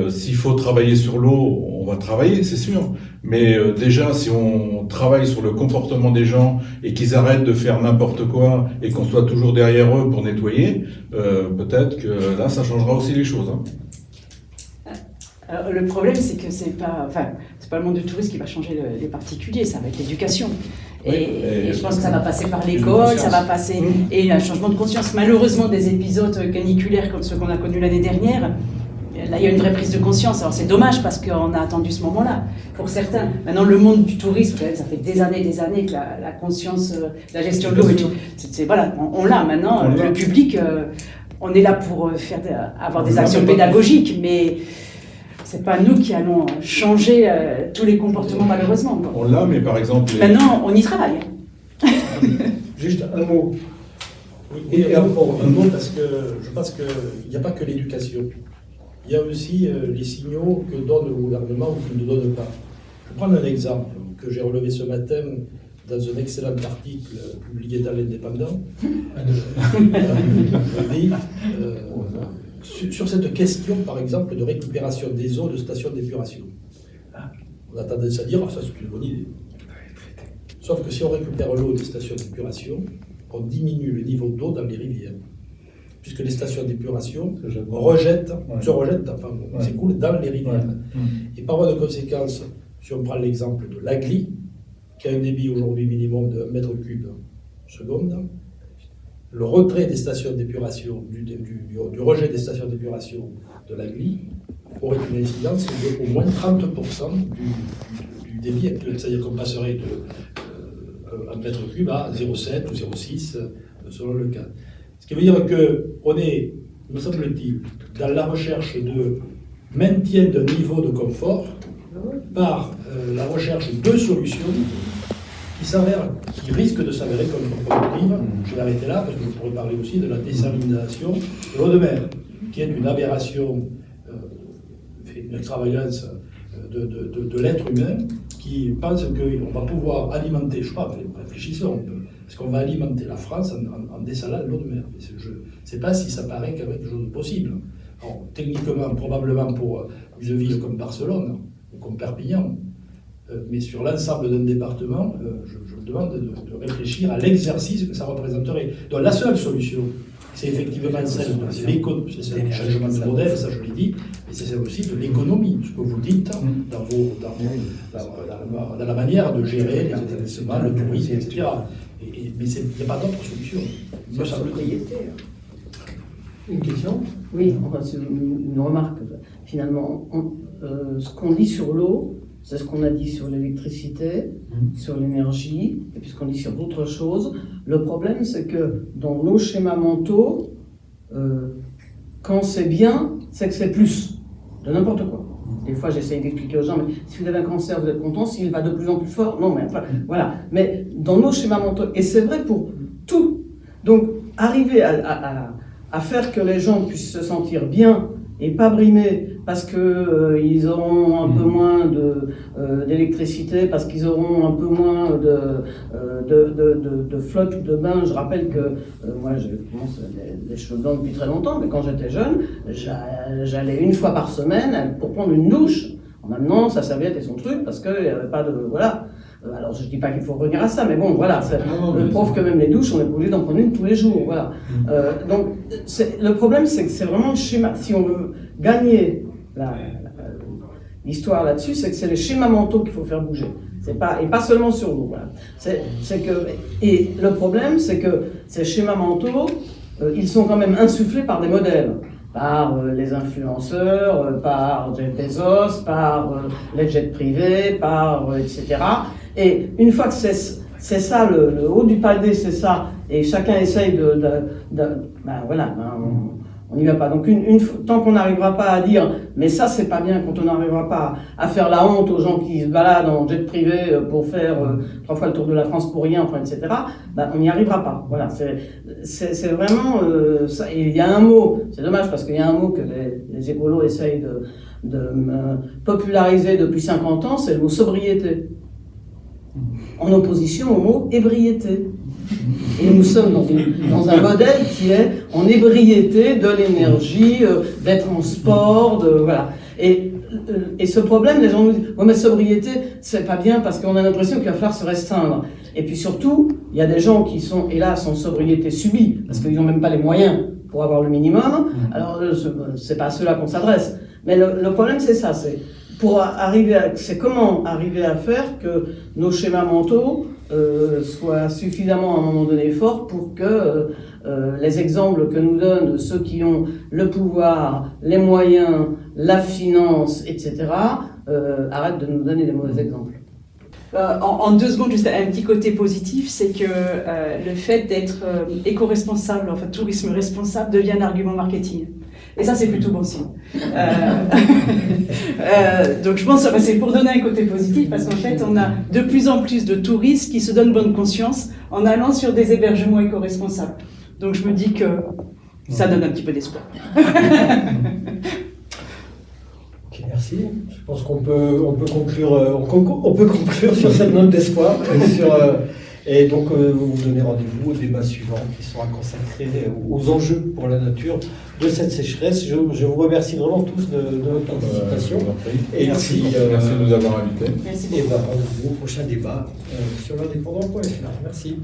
s'il faut travailler sur l'eau, on va travailler, c'est sûr. Mais déjà, si on travaille sur le comportement des gens et qu'ils arrêtent de faire n'importe quoi et qu'on soit toujours derrière eux pour nettoyer, peut-être que là, ça changera aussi les choses. Hein. Alors, le problème, c'est que c'est pas le monde du tourisme qui va changer les particuliers, ça va être l'éducation. Et je pense que ça va passer par l'école, ça va passer et un changement de conscience. Malheureusement, des épisodes caniculaires comme ceux qu'on a connus l'année dernière, là, il y a une vraie prise de conscience. Alors c'est dommage parce qu'on a attendu ce moment-là. Pour certains, maintenant le monde du tourisme, ça fait des années que la conscience, la gestion de l'eau, voilà, on l'a maintenant. Le public, on est là pour avoir des actions pédagogiques, mais c'est pas nous qui allons changer tous les comportements malheureusement. Quoi. On l'a, mais par exemple... Maintenant, on y travaille. Juste un mot. Oui, un mot parce que je pense qu'il n'y a pas que l'éducation. Il y a aussi les signaux que donne le gouvernement ou qu'il ne donne pas. Je vais prendre un exemple que j'ai relevé ce matin dans un excellent article publié dans l'Indépendant. Sur cette question, par exemple, de récupération des eaux de stations d'épuration. On a tendance à dire, ça c'est une bonne idée. Sauf que si on récupère l'eau des stations d'épuration, on diminue le niveau d'eau dans les rivières. Puisque les stations d'épuration s'écoulent dans les rivières. Et par voie de conséquence, si on prend l'exemple de l'Agly, qui a un débit aujourd'hui minimum de 1 mètre cube seconde, le retrait des stations d'épuration, du rejet des stations d'épuration de l'Agly aurait une incidence d'au moins 30% du débit actuel. C'est-à-dire qu'on passerait de 1 mètre cube à 0,7 ou 0,6 selon le cas. Ce qui veut dire qu'on est, me semble-t-il, dans la recherche de maintien d'un niveau de confort par la recherche de solutions qui risquent de s'avérer contre-productives. Je vais arrêter là parce que je pourrais parler aussi de la désalination de l'eau de mer, qui est une aberration, une extravagance de l'être humain qui pense qu'on va pouvoir alimenter, je ne sais pas, réfléchissons, est-ce qu'on va alimenter la France en dessalant l'eau de mer? Je ne sais pas si ça paraît quelque chose de possible. Alors, techniquement, probablement pour une ville comme Barcelone ou comme Perpignan, Mais sur l'ensemble d'un département, je me demande de réfléchir à l'exercice que ça représenterait. Donc la seule solution, c'est effectivement celle de l'économie, c'est un changement de modèle, ça je l'ai dit, mais c'est celle aussi de l'économie, ce que vous dites dans la manière de gérer les établissements, le tourisme, etc. Mais il n'y a pas d'autre solution. Me semble-t-il. Une question? Oui, enfin, c'est une remarque. Finalement, ce qu'on dit sur l'eau, c'est ce qu'on a dit sur l'électricité, sur l'énergie, et puis ce qu'on dit sur d'autres choses. Le problème, c'est que dans nos schémas mentaux, quand c'est bien, c'est que c'est plus de n'importe quoi. Des fois, j'essaye d'expliquer aux gens, mais si vous avez un cancer, vous êtes content, s'il va de plus en plus fort, non, mais enfin, voilà. Mais dans nos schémas mentaux, et c'est vrai pour tout. Donc, arriver à faire que les gens puissent se sentir bien et pas brimés parce qu'ils auront un peu moins d'électricité, parce qu'ils auront un peu moins de flotte ou de bain. Je rappelle que moi, je commence les cheveux blancs depuis très longtemps, mais quand j'étais jeune, j'allais une fois par semaine pour prendre une douche en amenant sa serviette et son truc, parce qu'il n'y avait pas de... Voilà. Alors, je ne dis pas qu'il faut revenir à ça, mais bon, voilà. Le prof que même les douches, on est obligé d'en prendre une tous les jours. Voilà. Donc, le problème, c'est que c'est vraiment le schéma. Si on veut gagner l'histoire là-dessus, c'est que c'est les schémas mentaux qu'il faut faire bouger. Et pas seulement sur nous. Voilà. Et le problème, c'est que ces schémas mentaux, ils sont quand même insufflés par des modèles. Par les influenceurs, par Jeff Bezos, par les jets privés, etc. Et une fois que c'est ça, le haut du palier, c'est ça, et chacun essaye on n'y va pas. Donc tant qu'on n'arrivera pas à dire, mais ça c'est pas bien, quand on n'arrivera pas à faire la honte aux gens qui se baladent en jet privé pour faire 3 fois le tour de la France pour rien, enfin, etc., on n'y arrivera pas. Voilà, c'est vraiment ça. Et il y a un mot, c'est dommage parce qu'il y a un mot que les écolos essayent de populariser depuis 50 ans, c'est le mot sobriété. En opposition au mot ébriété. Et nous sommes dans un modèle qui est en ébriété de l'énergie, d'être en sport, voilà. Et ce problème, les gens nous disent « Oh mais sobriété, c'est pas bien parce qu'on a l'impression qu'il va falloir se restreindre. » Et puis surtout, il y a des gens qui sont, hélas, en sobriété subie, parce qu'ils n'ont même pas les moyens pour avoir le minimum. Alors, c'est pas à ceux-là qu'on s'adresse. Mais le problème, c'est ça, c'est comment arriver à faire que nos schémas mentaux soient suffisamment à un moment donné forts pour que les exemples que nous donnent ceux qui ont le pouvoir, les moyens, la finance, etc., arrêtent de nous donner des mauvais exemples. En 2 secondes, juste un petit côté positif, c'est que le fait d'être éco-responsable, enfin tourisme responsable, devient un argument marketing. Et ça, c'est plutôt bon signe. Donc je pense que c'est pour donner un côté positif, parce qu'en fait, on a de plus en plus de touristes qui se donnent bonne conscience en allant sur des hébergements éco-responsables. Donc je me dis que ça donne un petit peu d'espoir. Ok, merci. Je pense qu'on peut conclure sur cette note d'espoir. Et donc, vous vous donnez rendez-vous au débat suivant qui sera consacré aux enjeux pour la nature de cette sécheresse. Je vous remercie vraiment tous de votre participation. Et merci de nous avoir invités. Merci beaucoup. Et rendez-vous au prochain débat sur l'indépendant.fr. Merci.